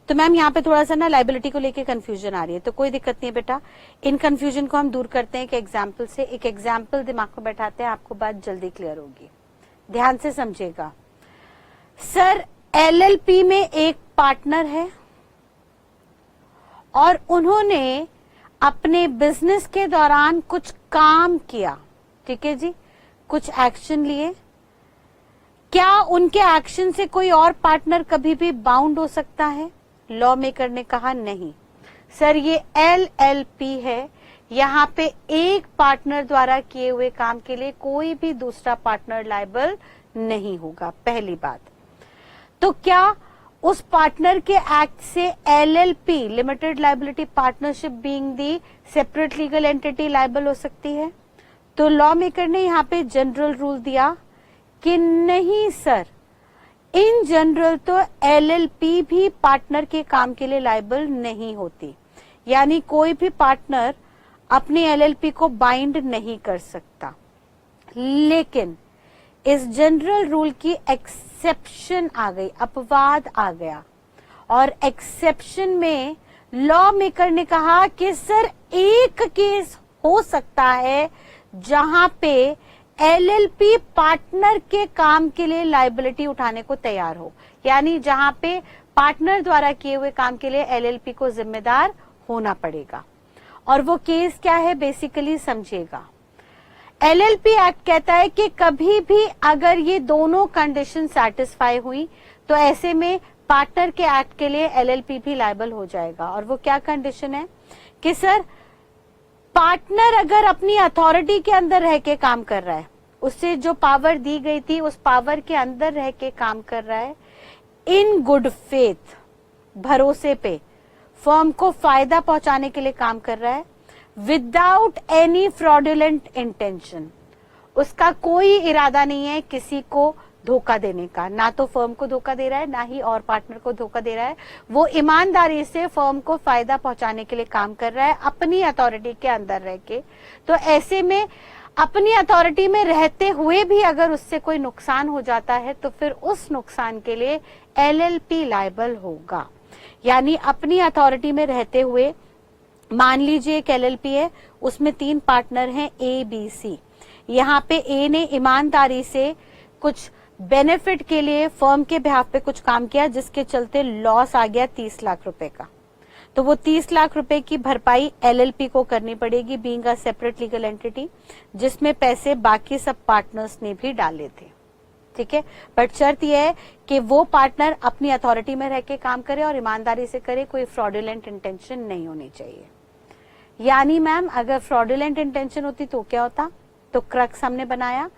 तो मैम यहाँ पे थोड़ा सा ना लायबिलिटी को लेके कंफ्यूजन आ रही है, तो कोई दिक्कत नहीं है बेटा, इन कंफ्यूजन को हम दूर करते हैं एक एग्जाम्पल से। एक एग्जाम्पल दिमाग को बैठाते हैं, आपको बात जल्दी क्लियर होगी, ध्यान से समझिएगा। सर एलएलपी में एक पार्टनर है और उन्होंने अपने बिजनेस के दौरान कुछ काम किया, ठीक है जी, कुछ एक्शन लिए। क्या उनके एक्शन से कोई और पार्टनर कभी भी बाउंड हो सकता है? लॉ मेकर ने कहा नहीं सर, ये एलएलपी है, यहाँ पे एक पार्टनर द्वारा किए हुए काम के लिए कोई भी दूसरा पार्टनर लायबल नहीं होगा, पहली बात। तो क्या उस पार्टनर के एक्ट से LLP limited liability partnership being दी सेपरेट लीगल एंटिटी लायबल हो सकती है? तो लॉ मेकर ने यहाँ पे जनरल रूल दिया कि नहीं सर, इन जनरल तो एलएलपी भी पार्टनर के काम के लिए लायबल नहीं होती। यानी कोई भी पार्टनर अपनी एलएलपी को बाइंड नहीं कर सकता। लेकिन इस जनरल रूल की एक्सेप्शन आ गई, अपवाद आ गया, और एक्सेप्शन में लॉ मेकर ने कहा कि सर एक केस हो सकता है जहां पे एलएलपी पार्टनर के काम के लिए लायबिलिटी उठाने को तैयार हो, यानी जहां पे पार्टनर द्वारा किए हुए काम के लिए एलएलपी को जिम्मेदार होना पड़ेगा। और वो केस क्या है बेसिकली समझिएगा। एलएलपी एक्ट कहता है कि कभी भी अगर ये दोनों कंडीशन सैटिस्फाई हुई तो ऐसे में पार्टनर के एक्ट के लिए एलएलपी भी लायबल हो जाएगा। और वो क्या कंडीशन है कि सर पार्टनर अगर अपनी अथॉरिटी के अंदर रह के काम कर रहा है, उससे जो पावर दी गई थी उस पावर के अंदर रह के काम कर रहा है, इन गुड फेथ, भरोसे पे फर्म को फायदा पहुंचाने के लिए काम कर रहा है, विदाउट एनी फ्रॉडुलेंट इंटेंशन, उसका कोई इरादा नहीं है किसी को धोखा देने का, ना तो फर्म को धोखा दे रहा है ना ही और पार्टनर को धोखा दे रहा है, वो ईमानदारी से फर्म को फायदा पहुंचाने के लिए काम कर रहा है अपनी अथॉरिटी के अंदर रह के। तो ऐसे में अपनी अथॉरिटी में रहते हुए भी अगर उससे कोई नुकसान हो जाता है तो फिर उस नुकसान के लिए LLP लायबल होगा। यानी अपनी अथॉरिटी में रहते हुए, मान लीजिए एक LLP है, उसमें 3 पार्टनर हैं ABC। यहाँ पे A ने ईमानदारी से कुछ बेनिफिट के लिए फर्म के बिहाफ पे कुछ काम किया जिसके चलते लॉस आ गया 30 लाख रुपए का, तो वो 30 लाख रुपए की भरपाई LLP को करनी पड़ेगी, being a separate legal entity, जिसमें पैसे बाकी सब पार्टनर्स ने भी डाले थे। ठीक है, बट शर्त यह है कि वो पार्टनर अपनी अथॉरिटी में रह के काम करे और ईमानदारी से करे, कोई फ्रॉडुलेंट इंटेंशन नहीं होनी चाहिए। यानी मैम अगर फ्रॉडुलेंट इंटेंशन होती तो क्या होता? तो क्रक्स हमने बनाया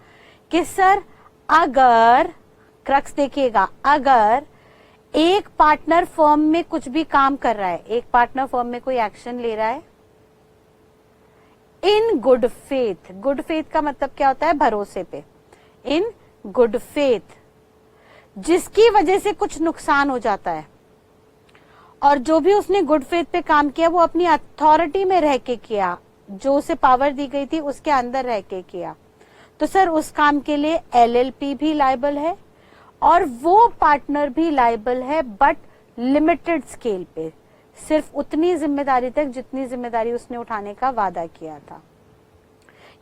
कि सर अगर, क्रक्स देखिएगा, अगर एक पार्टनर फर्म में कुछ भी काम कर रहा है, एक पार्टनर फर्म में कोई एक्शन ले रहा है in good faith, good faith का मतलब क्या होता है? भरोसे पे, इन गुड फेथ, जिसकी वजह से कुछ नुकसान हो जाता है, और जो भी उसने गुड फेथ पे काम किया वो अपनी अथॉरिटी में रह के किया, जो उसे पावर दी गई थी उसके अंदर रह के किया, तो सर उस काम के लिए LLP भी लायबल है और वो पार्टनर भी लायबल है, बट लिमिटेड स्केल पे, सिर्फ उतनी जिम्मेदारी तक जितनी जिम्मेदारी उसने उठाने का वादा किया था।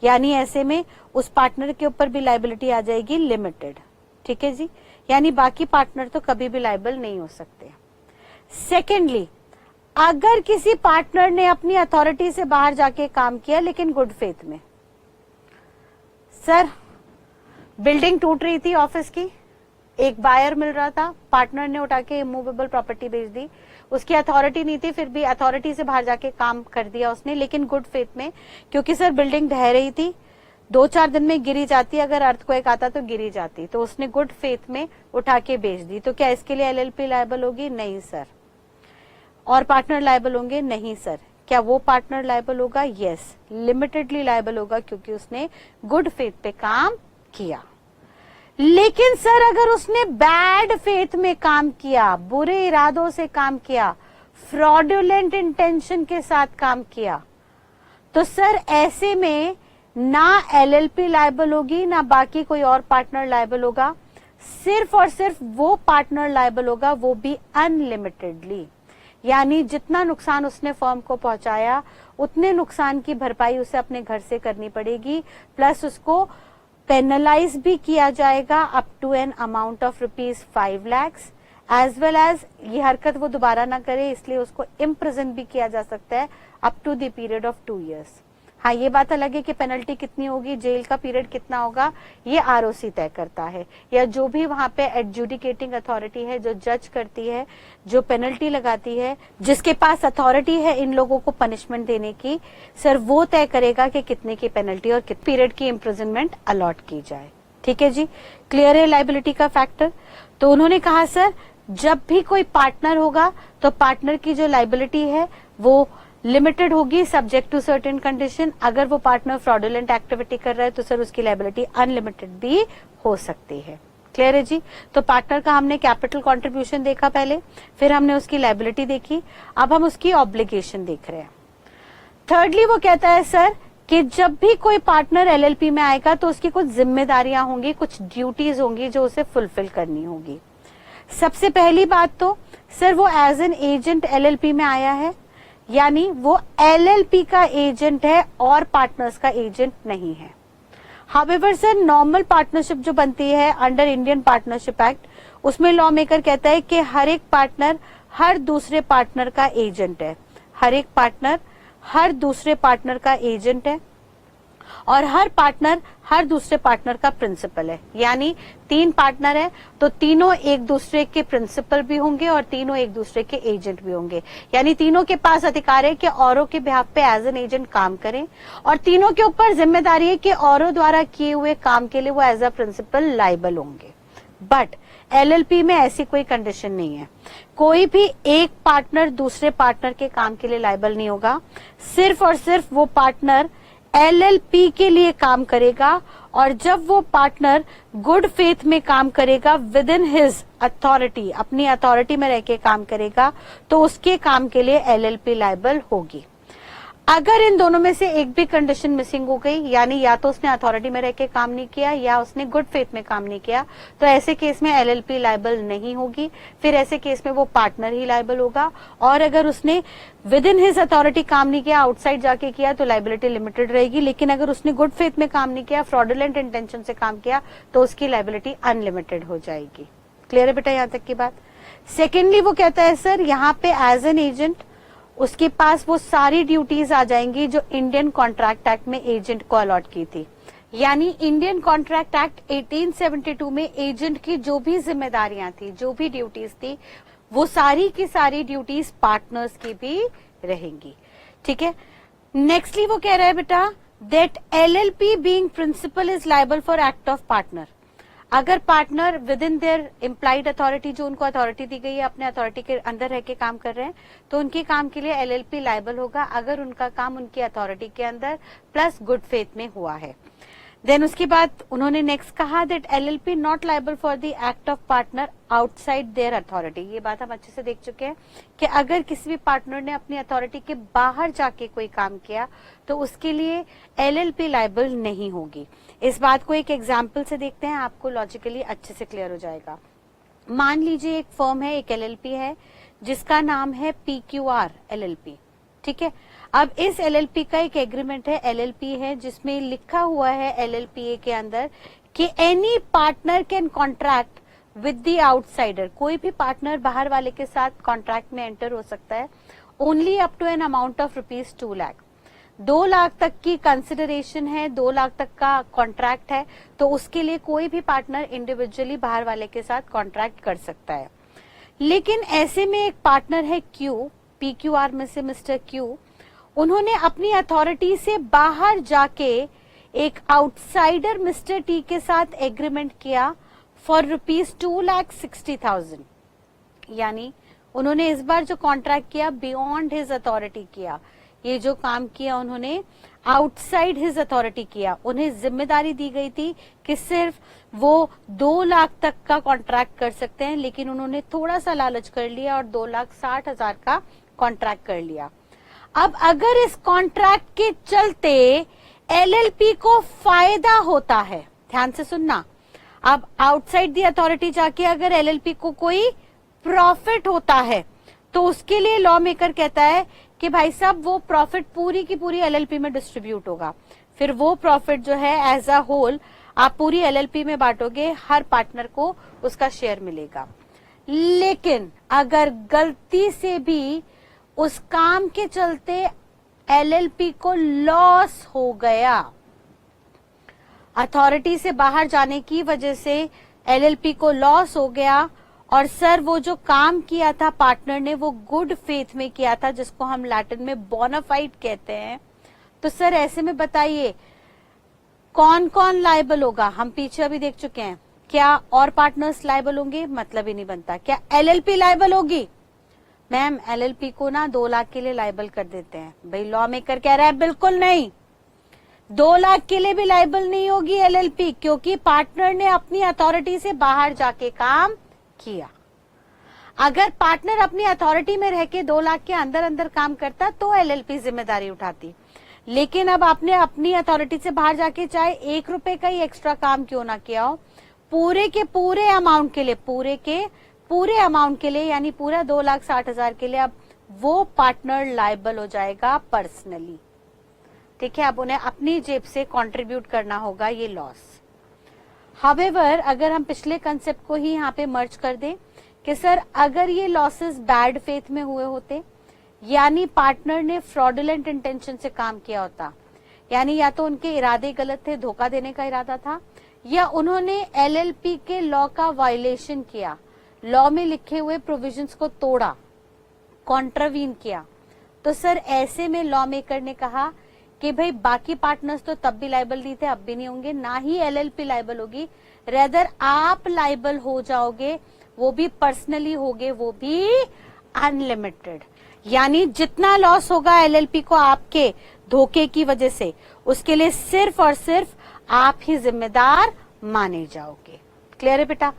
यानी ऐसे में उस पार्टनर के ऊपर भी लायबिलिटी आ जाएगी लिमिटेड। ठीक है जी, यानी बाकी पार्टनर तो कभी भी लायबल नहीं हो सकते। सेकेंडली, अगर किसी पार्टनर ने अपनी अथॉरिटी से बाहर जाके काम किया लेकिन गुड फेथ में, सर बिल्डिंग टूट रही थी ऑफिस की, एक बायर मिल रहा था, पार्टनर ने उठा के इमूवेबल प्रॉपर्टी बेच दी, उसकी अथॉरिटी नहीं थी, फिर भी अथॉरिटी से बाहर जाके काम कर दिया उसने, लेकिन गुड फेथ में, क्योंकि सर बिल्डिंग ढह रही थी, 2-4 दिन में गिरी जाती, अगर अर्थक्वेक आता तो गिरी जाती, तो उसने गुड फेथ में उठा के बेच दी, तो क्या इसके लिए LLP लायबल होगी? नहीं सर। और पार्टनर लायबल होंगे? नहीं सर। क्या वो पार्टनर लायबल होगा? यस, लिमिटेडली लायबल होगा, क्योंकि उसने गुड फेथ पे काम किया। लेकिन सर अगर उसने बैड फेथ में काम किया, बुरे इरादों से काम किया, फ्रॉडुलेंट इंटेंशन के साथ काम किया, तो सर ऐसे में ना LLP लायबल होगी ना बाकी कोई और पार्टनर लायबल होगा, सिर्फ और सिर्फ वो पार्टनर लायबल होगा, वो भी अनलिमिटेडली। यानी जितना नुकसान उसने फर्म को पहुंचाया उतने नुकसान की भरपाई उसे अपने घर से करनी पड़ेगी, प्लस उसको पेनलाइज भी किया जाएगा up to an amount of ₹5 lakh, as well as ये हरकत वो दोबारा ना करे इसलिए उसको इम्प्रिजन भी किया जा सकता है up to the period of 2 years। हाँ, ये बात अलग है कि पेनल्टी कितनी होगी, जेल का पीरियड कितना होगा, ये ROC तय करता है, या जो भी वहां पे एडजुडिकेटिंग अथॉरिटी है, जो जज करती है, जो पेनल्टी लगाती है, जिसके पास अथॉरिटी है इन लोगों को पनिशमेंट देने की, सर वो तय करेगा कि कितने की पेनल्टी और कितने पीरियड की इम्प्रिजनमेंट अलॉट की जाए। ठीक है जी, क्लियर है लायबिलिटी का फैक्टर। तो उन्होंने कहा सर जब भी कोई पार्टनर होगा तो पार्टनर की जो लायबिलिटी है वो लिमिटेड होगी सब्जेक्ट टू सर्टेन कंडीशन। अगर वो पार्टनर फ्रॉडुलेंट एक्टिविटी कर रहा है तो सर उसकी लायबिलिटी अनलिमिटेड भी हो सकती है। क्लियर है जी। तो पार्टनर का हमने कैपिटल कंट्रीब्यूशन देखा पहले, फिर हमने उसकी लायबिलिटी देखी, अब हम उसकी ऑब्लिगेशन देख रहे हैं। थर्डली वो कहता है सर कि जब भी कोई पार्टनर LLP में आएगा तो उसकी कुछ जिम्मेदारियां होंगी, कुछ ड्यूटीज होंगी जो उसे फुलफिल करनी होगी। सबसे पहली बात तो सर वो एज एन एजेंट LLP में आया है, यानी वो LLP का एजेंट है और पार्टनर्स का एजेंट नहीं है। हाउएवर सर नॉर्मल पार्टनरशिप जो बनती है अंडर इंडियन पार्टनरशिप एक्ट, उसमें लॉ मेकर कहता है कि हर एक पार्टनर हर दूसरे पार्टनर का एजेंट है, हर एक पार्टनर हर दूसरे पार्टनर का एजेंट है, और हर पार्टनर हर दूसरे पार्टनर का प्रिंसिपल है। यानी 3 पार्टनर है तो तीनों एक दूसरे के प्रिंसिपल भी होंगे और तीनों एक दूसरे के एजेंट भी होंगे। यानी तीनों के पास अधिकार है कि औरों के बिहाफ पे एज एन एजेंट काम करें, और तीनों के ऊपर जिम्मेदारी है कि औरों द्वारा किए हुए काम के लिए वो एज अ प्रिंसिपल लायबल होंगे। बट LLP में ऐसी कोई कंडीशन नहीं है, कोई भी एक पार्टनर दूसरे पार्टनर के काम के लिए लायबल नहीं होगा। सिर्फ और सिर्फ वो पार्टनर LLP के लिए काम करेगा और जब वो पार्टनर गुड फेथ में काम करेगा विद इन हिज अथॉरिटी, अपनी अथॉरिटी में रह के काम करेगा, तो उसके काम के लिए एलएलपी लायबल होगी। अगर इन दोनों में से एक भी कंडीशन मिसिंग हो गई, यानी या तो उसने अथॉरिटी में रह के काम नहीं किया या उसने गुड फेथ में काम नहीं किया, तो ऐसे केस में एलएलपी लायबल नहीं होगी। फिर ऐसे केस में वो पार्टनर ही लायबल होगा। और अगर उसने विद इन हिज अथॉरिटी काम नहीं किया, आउटसाइड जाके किया, तो लायबिलिटी लिमिटेड रहेगी। लेकिन अगर उसने गुड फेथ में काम नहीं किया, फ्रॉडुलेंट इंटेंशन से काम किया, तो उसकी लायबिलिटी अनलिमिटेड हो जाएगी। क्लियर है बेटा यहां तक की बात? सेकेंडली वो कहता है सर यहाँ पे एज एन एजेंट उसके पास वो सारी ड्यूटीज आ जाएंगी जो इंडियन कॉन्ट्रैक्ट एक्ट में एजेंट को अलॉट की थी। यानी इंडियन कॉन्ट्रैक्ट एक्ट 1872 में एजेंट की जो भी जिम्मेदारियां थी, जो भी ड्यूटीज थी, वो सारी की सारी ड्यूटीज पार्टनर्स की भी रहेंगी। ठीक है। नेक्स्टली वो कह रहा है बेटा that LLP being principal is liable for act of partner. अगर partner with in their implied authority, जो उनको अथॉरिटी दी गई है, अपने अथॉरिटी के अंदर रह के काम कर रहे हैं, तो उनके काम के लिए एलएलपी लायबल होगा अगर उनका काम उनकी अथॉरिटी के अंदर प्लस गुड फेथ में हुआ है। देन उसके बाद उन्होंने नेक्स्ट कहा that LLP not liable for the act of partner outside there authority. ये बात हम अच्छे से देख चुके हैं कि अगर किसी भी पार्टनर ने अपनी अथॉरिटी के बाहर जाके कोई काम किया तो उसके लिए एलएलपी लायबल नहीं होगी। इस बात को एक एग्जाम्पल से देखते हैं, आपको लॉजिकली अच्छे से क्लियर हो जाएगा। मान लीजिए एक फर्म है, एक एलएलपी है जिसका नाम है PQR एलएलपी। ठीक है। अब इस एलएलपी का एक एग्रीमेंट है, एलएलपी है, जिसमें लिखा हुआ है एलएलपीए के अंदर कि any partner can contract with the outsider. कोई भी पार्टनर बाहर वाले के साथ कॉन्ट्रैक्ट में एंटर हो सकता है only up to an amount of ₹2 lakh. 2 lakh तक की कंसिडरेशन है, 2 लाख तक का कॉन्ट्रैक्ट है, तो उसके लिए कोई भी पार्टनर इंडिविजुअली बाहर वाले के साथ कॉन्ट्रैक्ट कर सकता है। लेकिन ऐसे में एक पार्टनर है क्यू, PQR में से मिस्टर क्यू, उन्होंने अपनी अथॉरिटी से बाहर जाके एक आउटसाइडर मिस्टर टी के साथ एग्रीमेंट किया फॉर ₹2,60,000। यानी उन्होंने इस बार जो कॉन्ट्रैक्ट किया बियॉन्ड हिज अथॉरिटी किया। ये जो काम किया उन्होंने आउटसाइड हिज अथॉरिटी किया। उन्हें जिम्मेदारी दी गई थी कि सिर्फ वो 2 लाख तक का कॉन्ट्रैक्ट कर सकते हैं, लेकिन उन्होंने थोड़ा सा लालच कर लिया और 2,60,000 का कॉन्ट्रैक्ट कर लिया। अब अगर इस कॉन्ट्रैक्ट के चलते एलएलपी को फायदा होता है, ध्यान से सुनना, अब आउटसाइड दी अथॉरिटी जाके अगर एलएलपी को कोई प्रॉफिट होता है तो उसके लिए लॉ मेकर कहता है कि भाई साहब वो प्रॉफिट पूरी की पूरी एलएलपी में डिस्ट्रीब्यूट होगा। फिर वो प्रॉफिट जो है एज अ होल आप पूरी एलएलपी में बांटोगे, हर पार्टनर को उसका शेयर मिलेगा। लेकिन अगर गलती से भी उस काम के चलते एलएलपी को लॉस हो गया, अथॉरिटी से बाहर जाने की वजह से एलएलपी को लॉस हो गया, और सर वो जो काम किया था पार्टनर ने वो गुड फेथ में किया था, जिसको हम लैटिन में बोनाफाइड कहते हैं, तो सर ऐसे में बताइए कौन कौन लायबल होगा? हम पीछे अभी देख चुके हैं। क्या और पार्टनर्स लायबल होंगे? मतलब ही नहीं बनता। क्या एलएलपी लायबल होगी? मैम एलएलपी को ना 2 लाख के लिए लायबल कर देते हैं। भाई लॉ मेकर कह रहा है बिल्कुल नहीं, 2 लाख के लिए भी लायबल नहीं होगी एलएलपी, क्योंकि पार्टनर ने अपनी अथॉरिटी से बाहर जाके काम किया। अगर पार्टनर अपनी अथॉरिटी में रह के 2 लाख के अंदर अंदर काम करता तो एलएलपी जिम्मेदारी उठाती। लेकिन अब आपने अपनी अथॉरिटी से बाहर जाके चाहे 1 रुपए का ही एक्स्ट्रा काम क्यों ना किया हो, पूरे के पूरे अमाउंट के लिए, पूरे अमाउंट के लिए, यानी पूरा 2,60,000 के लिए अब वो पार्टनर लायबल हो जाएगा पर्सनली। ठीक है। अब उन्हें अपनी जेब से कंट्रीब्यूट करना होगा ये लॉस। हावेवर अगर हम पिछले कंसेप्ट को ही यहाँ पे मर्ज कर दें कि सर अगर ये लॉसेस बैड फेथ में हुए होते, यानी पार्टनर ने फ्रॉडुलेंट इंटेंशन से काम किया होता, यानी या तो उनके इरादे गलत थे, धोखा देने का इरादा था, या उन्होंने एलएलपी के लॉ का वायलेशन किया, लॉ में लिखे हुए प्रोविजंस को तोड़ा, कॉन्ट्रावीन किया, तो सर ऐसे में लॉ मेकर ने कहा कि भाई बाकी पार्टनर्स तो तब भी लायबल नहीं थे, अब भी नहीं होंगे, ना ही एलएलपी लायबल होगी, रेदर आप लायबल हो जाओगे, वो भी पर्सनली होगे, वो भी अनलिमिटेड। यानी जितना लॉस होगा एलएलपी को आपके धोखे की वजह से, उसके लिए सिर्फ और सिर्फ आप ही जिम्मेदार माने जाओगे। क्लियर है बेटा?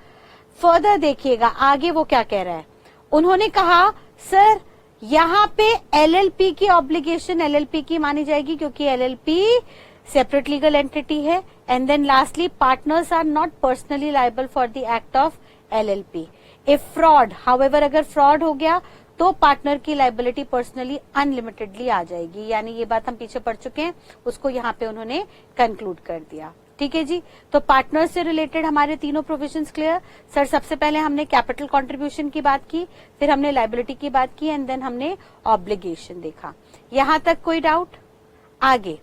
फर्दर देखिएगा आगे वो क्या कह रहा है। उन्होंने कहा सर यहाँ पे एलएलपी की ऑब्लिगेशन एलएलपी की मानी जाएगी क्योंकि एलएलपी सेपरेट लीगल एंटिटी है। And then lastly partners are not personally liable for the act of LLP if fraud, however अगर फ्रॉड हो गया तो पार्टनर की लाइबिलिटी पर्सनली अनलिमिटेडली आ जाएगी। यानी ये बात हम पीछे पढ़ चुके हैं, उसको यहाँ पे उन्होंने कंक्लूड कर दिया। ठीक है जी। तो पार्टनर से रिलेटेड हमारे तीनों प्रोविजंस क्लियर। सर सबसे पहले हमने कैपिटल कंट्रीब्यूशन की बात की, फिर हमने लायबिलिटी की बात की एंड देन हमने ऑब्लिगेशन देखा। यहां तक कोई डाउट? आगे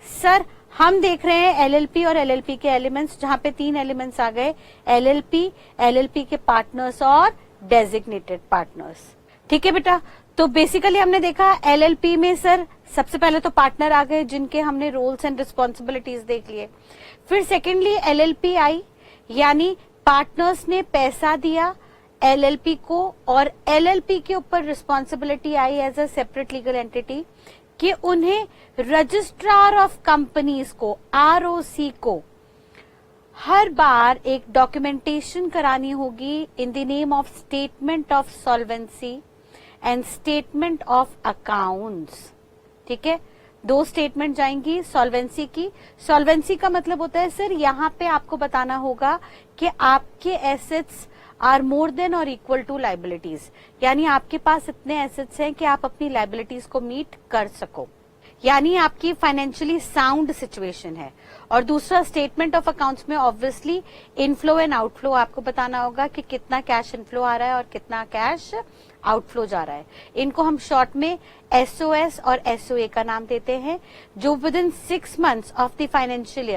सर हम देख रहे हैं एलएलपी और एलएलपी के एलिमेंट्स, जहां पे 3 एलिमेंट्स आ गए, एलएलपी, एलएलपी के पार्टनर्स और डेजिग्नेटेड पार्टनर्स। ठीक है बेटा? तो बेसिकली हमने देखा एलएलपी में सर सबसे पहले तो पार्टनर आ गए जिनके हमने रोल्स एंड रिस्पॉन्सिबिलिटीज देख लिए। फिर सेकेंडली एलएलपी आई, यानी पार्टनर्स ने पैसा दिया एलएलपी को और एलएलपी के ऊपर रिस्पॉन्सिबिलिटी आई as a separate legal entity कि उन्हें रजिस्ट्रार ऑफ कंपनीज को, आरओसी को हर बार एक डॉक्यूमेंटेशन करानी होगी in the name of statement of solvency and statement of accounts. ठीक है? 2 स्टेटमेंट जाएंगी सॉल्वेंसी की। सॉल्वेंसी का मतलब होता है सर यहाँ पे आपको बताना होगा कि आपके एसेट्स आर मोर देन और इक्वल टू लाइबिलिटीज, यानी आपके पास इतने एसेट्स हैं कि आप अपनी लाइबिलिटीज को मीट कर सको, यानी आपकी फाइनेंशियली साउंड सिचुएशन है। और दूसरा स्टेटमेंट ऑफ अकाउंट्स में ऑब्वियसली इनफ्लो एंड आउटफ्लो आपको बताना होगा कि कितना कैश इनफ्लो आ रहा है और कितना कैश आउटफ्लो जा रहा है। इनको हम शॉर्ट में एसओएस और एसओए का नाम देते हैं, जो with in 6 months of the financial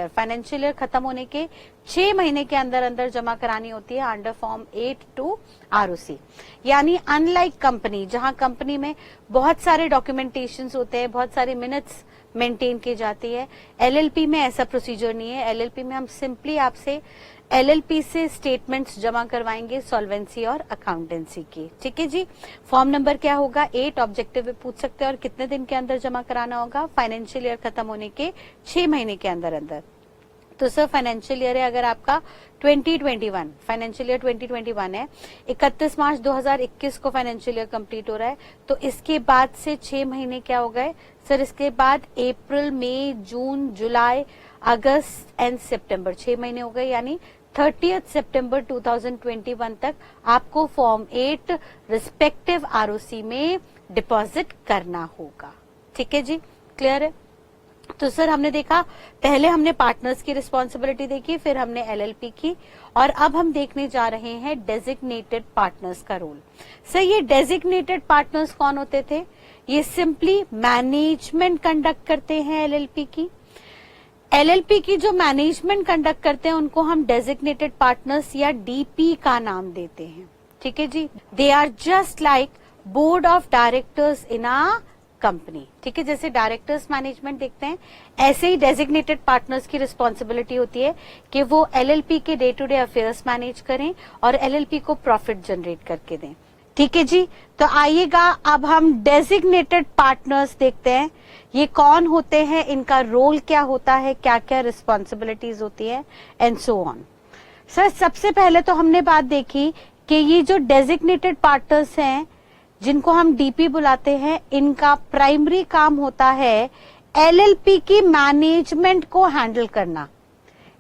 year खत्म होने के 6 महीने के अंदर अंदर जमा करानी होती है अंडर फॉर्म 8 टू आरओसी। यानी अनलाइक कंपनी, जहां कंपनी में बहुत सारे डॉक्यूमेंटेशंस होते हैं, बहुत सारे मिनट्स मेंटेन की जाती है, एलएलपी में ऐसा प्रोसीजर नहीं है। एलएलपी में हम सिंपली आपसे एलएलपी से स्टेटमेंट्स जमा करवाएंगे सॉल्वेंसी और अकाउंटेंसी की। ठीक है जी। फॉर्म नंबर क्या होगा? 8 ऑब्जेक्टिव में पूछ सकते हैं और कितने दिन के अंदर जमा कराना होगा? फाइनेंशियल ईयर खत्म होने के 6 महीने के अंदर अंदर। तो सर फाइनेंशियल ईयर है अगर आपका 2021, फाइनेंशियल ईयर 2021 है, 31 मार्च 2021 को फाइनेंशियल ईयर कंप्लीट हो रहा है, तो इसके बाद से 6 महीने क्या हो गए सर? इसके बाद अप्रैल, मई, जून, जुलाई, अगस्त एंड सितंबर 6 महीने हो गए, यानी 30 सितंबर 2021 तक आपको फॉर्म 8 रिस्पेक्टिव आरओसी में डिपॉजिट करना होगा। ठीक है जी, क्लियर है? तो सर हमने देखा, पहले हमने पार्टनर्स की रिस्पॉन्सिबिलिटी देखी, फिर हमने एलएलपी की, और अब हम देखने जा रहे हैं डेजिग्नेटेड पार्टनर्स का रोल। सर ये डेजिग्नेटेड पार्टनर्स कौन होते थे? ये सिंपली मैनेजमेंट कंडक्ट करते हैं एलएलपी की। एलएलपी की जो मैनेजमेंट कंडक्ट करते हैं उनको हम डेजिग्नेटेड पार्टनर्स या डीपी का नाम देते हैं। ठीक है जी। They are just like board of directors in a company. ठीक है, जैसे डायरेक्टर्स मैनेजमेंट देखते हैं, ऐसे ही डेजिग्नेटेड पार्टनर्स की रिस्पॉन्सिबिलिटी होती है कि वो एलएलपी के day to day affairs manage करें और एलएलपी को प्रॉफिट जनरेट करके दें। ठीक है जी। तो आइएगा अब हम डेजिग्नेटेड पार्टनर्स देखते हैं, ये कौन होते हैं, इनका रोल क्या होता है, क्या क्या रिस्पॉन्सिबिलिटीज होती है एंड सो ऑन। सर सबसे पहले तो हमने बात देखी कि ये जो डेजिग्नेटेड पार्टनर्स हैं जिनको हम डीपी बुलाते हैं, इनका प्राइमरी काम होता है एलएलपी की मैनेजमेंट को हैंडल करना,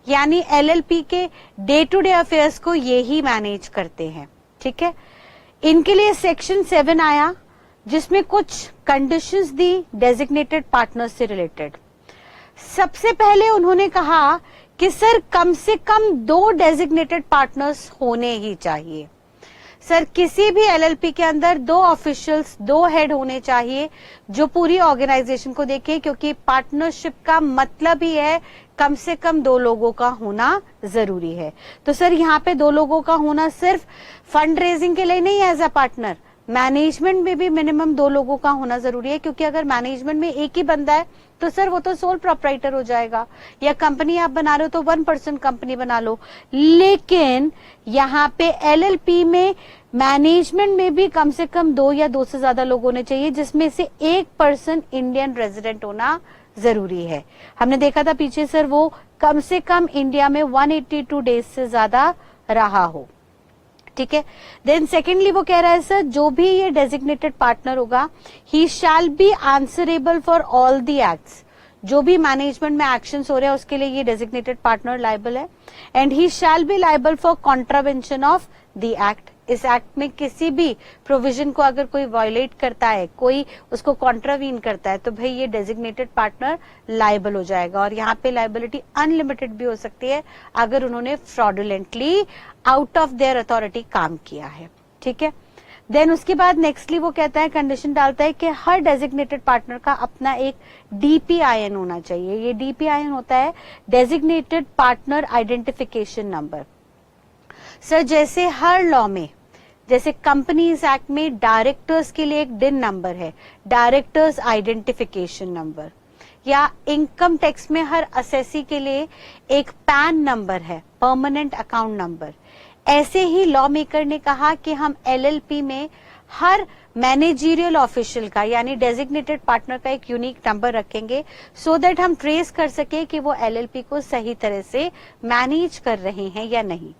यानी एलएलपी के डे टू डे अफेयर्स को ये ही मैनेज करते हैं। ठीक है, इनके लिए सेक्शन 7 आया जिसमें कुछ कंडीशंस दी डेजिग्नेटेड पार्टनर्स से रिलेटेड। सबसे पहले उन्होंने कहा कि सर कम से कम 2 डेजिग्नेटेड पार्टनर्स होने ही चाहिए। सर किसी भी एलएलपी के अंदर 2 ऑफिशियल्स, 2 हेड होने चाहिए जो पूरी ऑर्गेनाइजेशन को देखें, क्योंकि पार्टनरशिप का मतलब ही है कम से कम 2 लोगों का होना जरूरी है। तो सर यहाँ पे 2 लोगों का होना सिर्फ फंड रेजिंग के लिए नहीं है, एज अ पार्टनर मैनेजमेंट में भी मिनिमम 2 लोगों का होना जरूरी है, क्योंकि अगर मैनेजमेंट में एक ही बंदा है तो सर वो तो सोल प्रोप्राइटर हो जाएगा, या कंपनी आप बना रहे हो तो 1% कंपनी बना लो। लेकिन यहाँ पे एलएलपी में मैनेजमेंट में भी कम से कम 2 या 2 से ज्यादा लोग होने चाहिए, जिसमें से 1 पर्सन इंडियन रेजिडेंट होना जरूरी है। हमने देखा था पीछे सर वो कम से कम इंडिया में 182 डेज से ज्यादा रहा हो, ठीक है। देन सेकेंडली वो कह रहा है सर जो भी ये डेजिग्नेटेड पार्टनर होगा ही shall be answerable for all the acts, जो भी मैनेजमेंट में एक्शंस हो रहे हैं उसके लिए ये डेजिग्नेटेड पार्टनर लायबल है। And he shall be liable for contravention of the act, इस एक्ट में किसी भी प्रोविजन को अगर कोई वायलेट करता है, कोई उसको कॉन्ट्रावीन करता है, तो भाई ये डेजिग्नेटेड पार्टनर लायबल हो जाएगा। और यहाँ पे लायबिलिटी अनलिमिटेड भी हो सकती है अगर उन्होंने fraudulently out of their authority काम किया है, ठीक है। देन उसके बाद नेक्स्टली वो कहता है, कंडीशन डालता है कि हर डेजिग्नेटेड पार्टनर का अपना एक DPIN होना चाहिए। ये DPIN होता है designated partner identification number. Sir जैसे हर लॉ में, जैसे कंपनीज एक्ट में डायरेक्टर्स के लिए एक DIN नंबर है, डायरेक्टर्स आइडेंटिफिकेशन नंबर, या इनकम टैक्स में हर असेसी के लिए एक PAN नंबर है, परमानेंट अकाउंट नंबर, ऐसे ही लॉ मेकर ने कहा कि हम LLP में हर मैनेजरियल ऑफिशियल का यानी डेजिग्नेटेड पार्टनर का एक यूनिक नंबर रखेंगे सो दैट हम ट्रेस कर सके कि वो LLP को सही तरह से मैनेज कर रहे हैं या नहीं।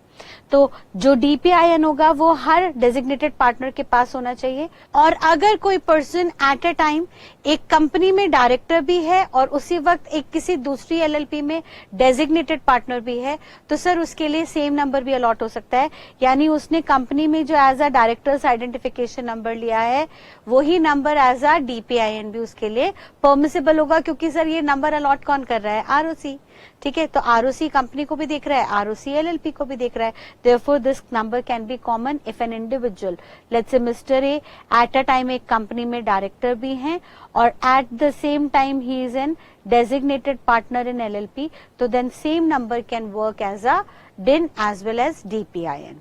तो जो DPIN होगा वो हर डेजिग्नेटेड पार्टनर के पास होना चाहिए। और अगर कोई पर्सन एट अ टाइम एक कंपनी में डायरेक्टर भी है और उसी वक्त एक किसी दूसरी LLP में डेजिग्नेटेड पार्टनर भी है, तो सर उसके लिए सेम नंबर भी अलॉट हो सकता है। यानी उसने कंपनी में जो as a directors identification number लिया है वही नंबर एज अ DPIN भी उसके लिए परमिसेबल होगा, क्योंकि सर ये नंबर अलॉट कौन कर रहा है? ROC, ठीक है। तो ROC कंपनी को भी देख रहा है, ROC LLP को भी देख रहा है। Therefore, this number can be common if an individual, let's say Mr. A, at a time एक कंपनी में डायरेक्टर भी हैं और at the same time he is an designated partner in LLP, तो then same number can work as a DIN as well as DPIN.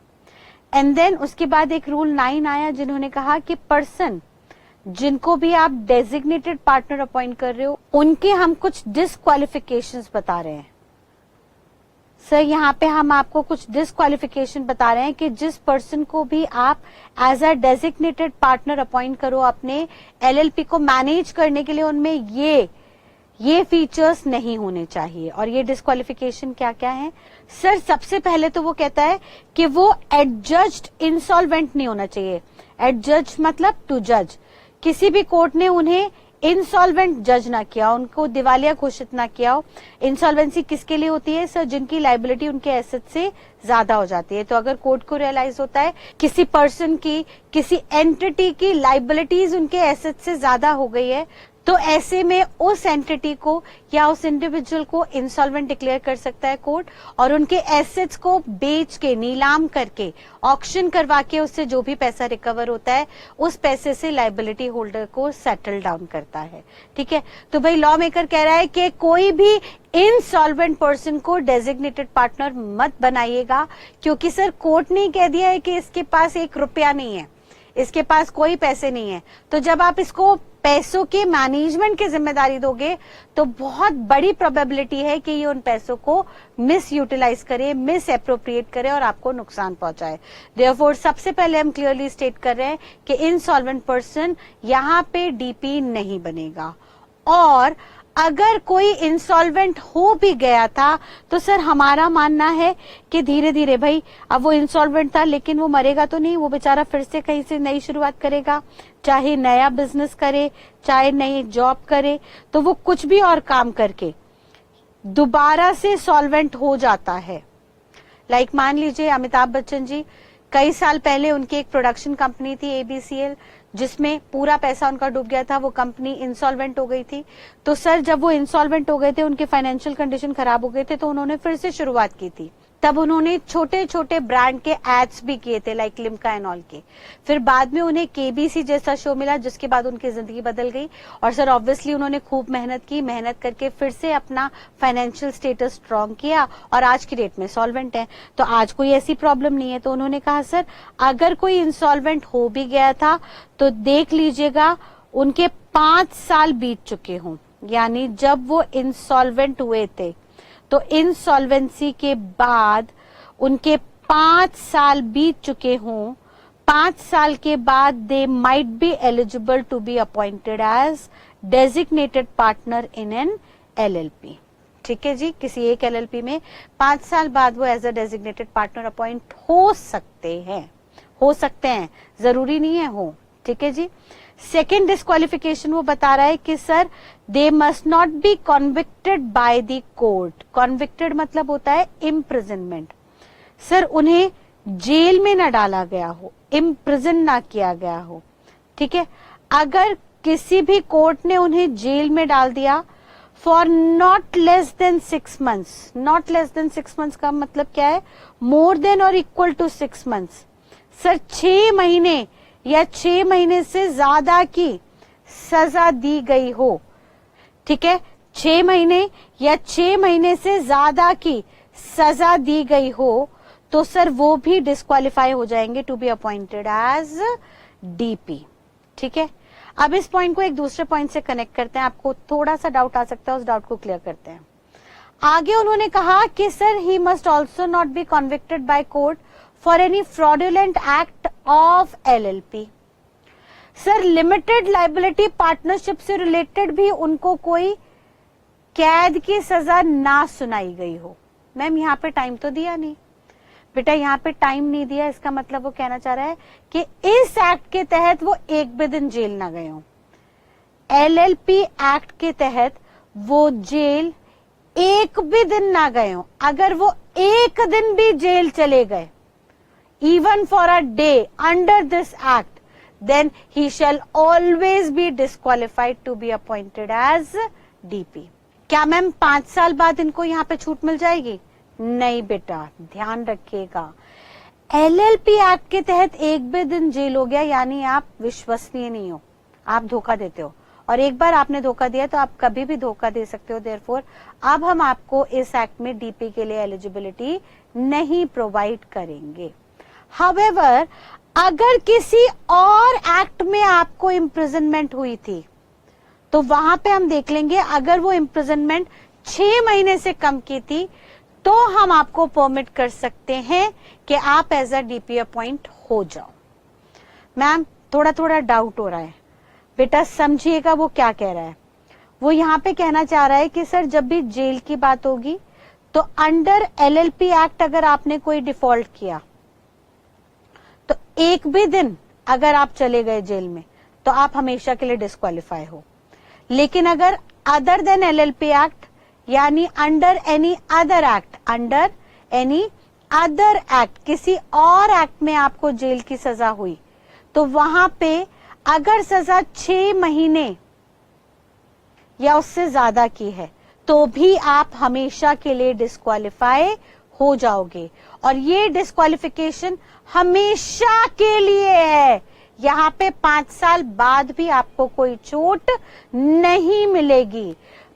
And then उसके बाद एक rule 9 आया जिन्होंने कहा कि पर्सन जिनको भी आप डेजिग्नेटेड पार्टनर अपॉइंट कर रहे हो उनके हम कुछ डिसक्वालिफिकेशंस बता रहे हैं। सर यहाँ पे हम आपको कुछ डिसक्वालिफिकेशन बता रहे हैं कि जिस पर्सन को भी आप as a designated partner appoint करो अपने LLP को मैनेज करने के लिए, उनमें ये फीचर्स नहीं होने चाहिए। और ये डिसक्वालिफिकेशन क्या क्या है? सर सबसे पहले तो वो कहता है कि वो एडजज्ड इंसॉल्वेंट नहीं होना चाहिए। एडजज्ड मतलब टू जज, किसी भी कोर्ट ने उन्हें इंसॉल्वेंट जज ना किया, उनको दिवालिया घोषित ना किया हो। इंसॉल्वेंसी किसके लिए होती है? सर जिनकी लायबिलिटी उनके एसेट से ज्यादा हो जाती है। तो अगर कोर्ट को रियलाइज होता है किसी पर्सन की, किसी एंटिटी की लायबिलिटीज उनके एसेट से ज्यादा हो गई है, तो ऐसे में उस एंटिटी को या उस इंडिविजुअल को इंसॉल्वेंट डिक्लेयर कर सकता है कोर्ट, और उनके एसेट्स को बेच के, नीलाम करके, ऑक्शन करवा के उससे जो भी पैसा रिकवर होता है उस पैसे से लायबिलिटी होल्डर को सेटल डाउन करता है, ठीक है। तो भाई लॉ मेकर कह रहा है कि कोई भी इनसॉल्वेंट पर्सन को डेजिग्नेटेड पार्टनर मत बनाइएगा, क्योंकि सर कोर्ट ने कह दिया है कि इसके पास 1 रुपया नहीं है, इसके पास कोई पैसे नहीं है। तो जब आप इसको पैसों के मैनेजमेंट की जिम्मेदारी दोगे तो बहुत बड़ी प्रोबेबिलिटी है कि ये उन पैसों को मिस यूटिलाइज करे, मिस एप्रोप्रिएट करे और आपको नुकसान पहुंचाए। देयरफॉर सबसे पहले हम क्लियरली स्टेट कर रहे हैं कि इनसॉल्वेंट पर्सन यहाँ पे DP नहीं बनेगा। और अगर कोई इंसॉल्वेंट हो भी गया था तो सर हमारा मानना है कि धीरे धीरे, भाई अब वो इंसॉल्वेंट था लेकिन वो मरेगा तो नहीं, वो बेचारा फिर से कहीं से नई शुरुआत करेगा, चाहे नया बिजनेस करे, चाहे नई जॉब करे, तो वो कुछ भी और काम करके दोबारा से सॉल्वेंट हो जाता है। लाइक मान लीजिए अमिताभ बच्चन जी, कई साल पहले उनकी एक प्रोडक्शन कंपनी थी ABCL, जिसमें पूरा पैसा उनका डूब गया था, वो कंपनी इंसॉल्वेंट हो गई थी। तो सर जब वो इंसॉल्वेंट हो गए थे, उनके फाइनेंशियल कंडीशन खराब हो गए थे, तो उन्होंने फिर से शुरुआत की थी। तब उन्होंने छोटे छोटे ब्रांड के एड्स भी किए थे, लाइक लिम्का एंड ऑल के। फिर बाद में उन्हें KBC जैसा शो मिला, जिसके बाद उनकी जिंदगी बदल गई। और सर ऑब्वियसली उन्होंने खूब मेहनत की, मेहनत करके फिर से अपना फाइनेंशियल स्टेटस स्ट्रॉन्ग किया और आज की डेट में सॉल्वेंट है। तो आज कोई ऐसी प्रॉब्लम नहीं है। तो उन्होंने कहा सर अगर कोई इंसॉल्वेंट हो भी गया था तो देख लीजिएगा उनके 5 साल बीत चुके हों, यानी जब वो इंसॉल्वेंट हुए थे तो इंसॉल्वेंसी के बाद उनके 5 साल बीत चुके हों, 5 साल के बाद they might be eligible to be appointed as designated partner in an LLP. ठीक है जी, किसी एक एलएलपी में 5 साल बाद वो as a designated partner appoint हो सकते हैं, जरूरी नहीं है हो। ठीक है जी। सेकेंड डिस्क्वालिफिकेशन वो बता रहा है कि sir they must not be convicted by the court. Convicted मतलब होता है इम्प्रिजनमेंट। सर उन्हें जेल में ना डाला गया हो, इम्प्रिजन ना किया गया हो। ठीक है, अगर किसी भी कोर्ट ने उन्हें जेल में डाल दिया for not less than 6 months, not less than 6 months का मतलब क्या है, मोर देन और इक्वल टू 6 months। सर 6 महीने या 6 महीने से ज्यादा की सजा दी गई हो, ठीक है, 6 महीने या 6 महीने से ज्यादा की सजा दी गई हो तो सर वो भी डिस्क्वालीफाई हो जाएंगे to be appointed as DP. ठीक है, अब इस पॉइंट को एक दूसरे पॉइंट से कनेक्ट करते हैं, आपको थोड़ा सा डाउट आ सकता है, उस डाउट को क्लियर करते हैं। आगे उन्होंने कहा कि sir he must also not be convicted by court for any fraudulent act of LLP. Sir limited liability partnership से रिलेटेड भी उनको कोई कैद की सजा ना सुनाई गई हो। मैम यहाँ पे टाइम तो दिया नहीं बेटा, यहाँ पे टाइम नहीं दिया, इसका मतलब वो कहना चाह रहा है कि इस एक्ट के तहत वो एक भी दिन जेल ना गए हो। एलएलपी एक्ट के तहत वो जेल एक भी दिन ना गए हो। अगर वो एक दिन भी जेल चले गए, even for a day under this act, then he shall always be disqualified to be appointed as DP. क्या मैम 5 साल बाद इनको यहाँ पे छूट मिल जाएगी? नहीं बेटा, ध्यान रखिएगा, एलएलपी एक्ट के तहत एक भी दिन जेल हो गया यानी आप विश्वसनीय नहीं हो, आप धोखा देते हो, और एक बार आपने धोखा दिया तो आप कभी भी धोखा दे सकते हो। देयरफॉर अब हम आपको इस एक्ट में डीपी के लिए एलिजिबिलिटी नहीं प्रोवाइड करेंगे। हाउएवर अगर किसी और एक्ट में आपको इम्प्रिजनमेंट हुई थी तो वहां पे हम देख लेंगे, अगर वो इम्प्रिजनमेंट 6 महीने से कम की थी तो हम आपको परमिट कर सकते हैं कि आप एज अ डीपी अपॉइंट हो जाओ। मैम थोड़ा थोड़ा डाउट हो रहा है बेटा, समझिएगा वो क्या कह रहा है। वो यहाँ पे कहना चाह रहा है कि सर जब भी जेल की बात होगी तो अंडर एलएलपी एक्ट अगर आपने कोई डिफॉल्ट किया तो एक भी दिन अगर आप चले गए जेल में तो आप हमेशा के लिए डिस्क्वालीफाई हो। लेकिन अगर अदर देन एलएलपी एक्ट यानी under any other act, under any other act, किसी और एक्ट में आपको जेल की सजा हुई तो वहां पे अगर सजा 6 महीने या उससे ज्यादा की है तो भी आप हमेशा के लिए डिस्क्वालीफाई हो जाओगे। और ये डिस्क्वालिफिकेशन हमेशा के लिए है, यहाँ पे 5 साल बाद भी आपको कोई छूट नहीं मिलेगी।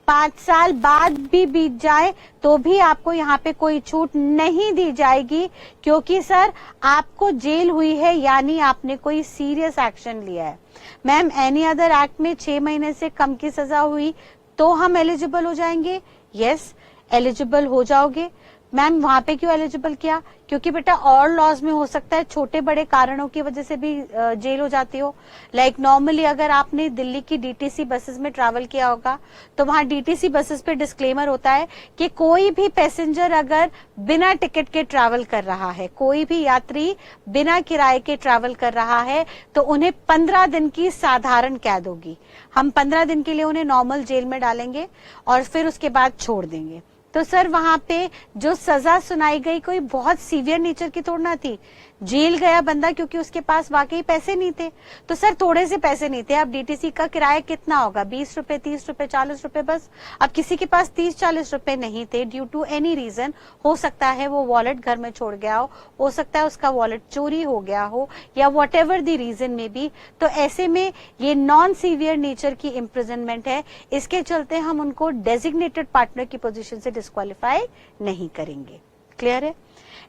5 साल बाद भी बीत जाए तो भी आपको यहाँ पे कोई छूट नहीं दी जाएगी, क्योंकि सर आपको जेल हुई है यानी आपने कोई सीरियस एक्शन लिया है। मैम एनी अदर एक्ट में 6 महीने से कम की सजा हुई तो हम एलिजिबल हो जाएंगे? यस, एलिजिबल हो जाओगे। मैम वहां पे क्यों एलिजिबल किया? क्योंकि बेटा और लॉज में हो सकता है छोटे बड़े कारणों की वजह से भी जेल हो जाती हो। लाइक नॉर्मली अगर आपने दिल्ली की डीटीसी बसेस में ट्रैवल किया होगा तो वहां डीटीसी बसेस पे डिस्क्लेमर होता है कि कोई भी पैसेंजर अगर बिना टिकट के ट्रैवल कर रहा है, कोई भी यात्री बिना किराए के ट्रैवल कर रहा है तो उन्हें 15 दिन की साधारण कैद होगी। हम 15 दिन के लिए उन्हें नॉर्मल जेल में डालेंगे और फिर उसके बाद छोड़ देंगे। तो सर वहां पे जो सजा सुनाई गई कोई बहुत सीवियर नेचर की थोड़ी ना थी। जेल गया बंदा क्योंकि उसके पास वाकई पैसे नहीं थे, तो सर थोड़े से पैसे नहीं थे। अब डीटीसी का किराया कितना होगा? 20 रुपए, 30 रुपए, 40 रुपए बस। अब किसी के पास 30-40 रुपए नहीं थे ड्यू टू एनी रीजन, हो सकता है वो वॉलेट घर में छोड़ गया हो सकता है उसका वॉलेट चोरी हो गया हो, या वॉट एवर द रीजन में भी। तो ऐसे में ये नॉन सीवियर नेचर की इम्प्रिजनमेंट है, इसके चलते हम उनको डेजिग्नेटेड पार्टनर की पोजीशन से डिस्क्वालीफाई नहीं करेंगे। क्लियर है?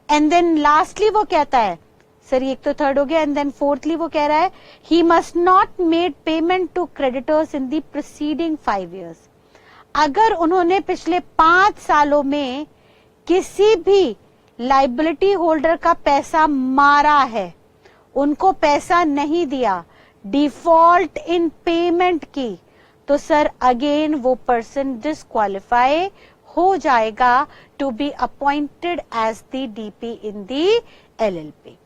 एंड देन लास्टली वो कहता है, सर एक तो थर्ड हो गया, एंड देन फोर्थली वो कह रहा है he must not made payment to creditors in the preceding 5 years। अगर उन्होंने पिछले 5 सालों में किसी भी लाइबिलिटी होल्डर का पैसा मारा है, उनको पैसा नहीं दिया, डिफॉल्ट इन पेमेंट की, तो सर अगेन वो पर्सन डिस्क्वालिफाई हो जाएगा to be appointed as the DP in the LLP.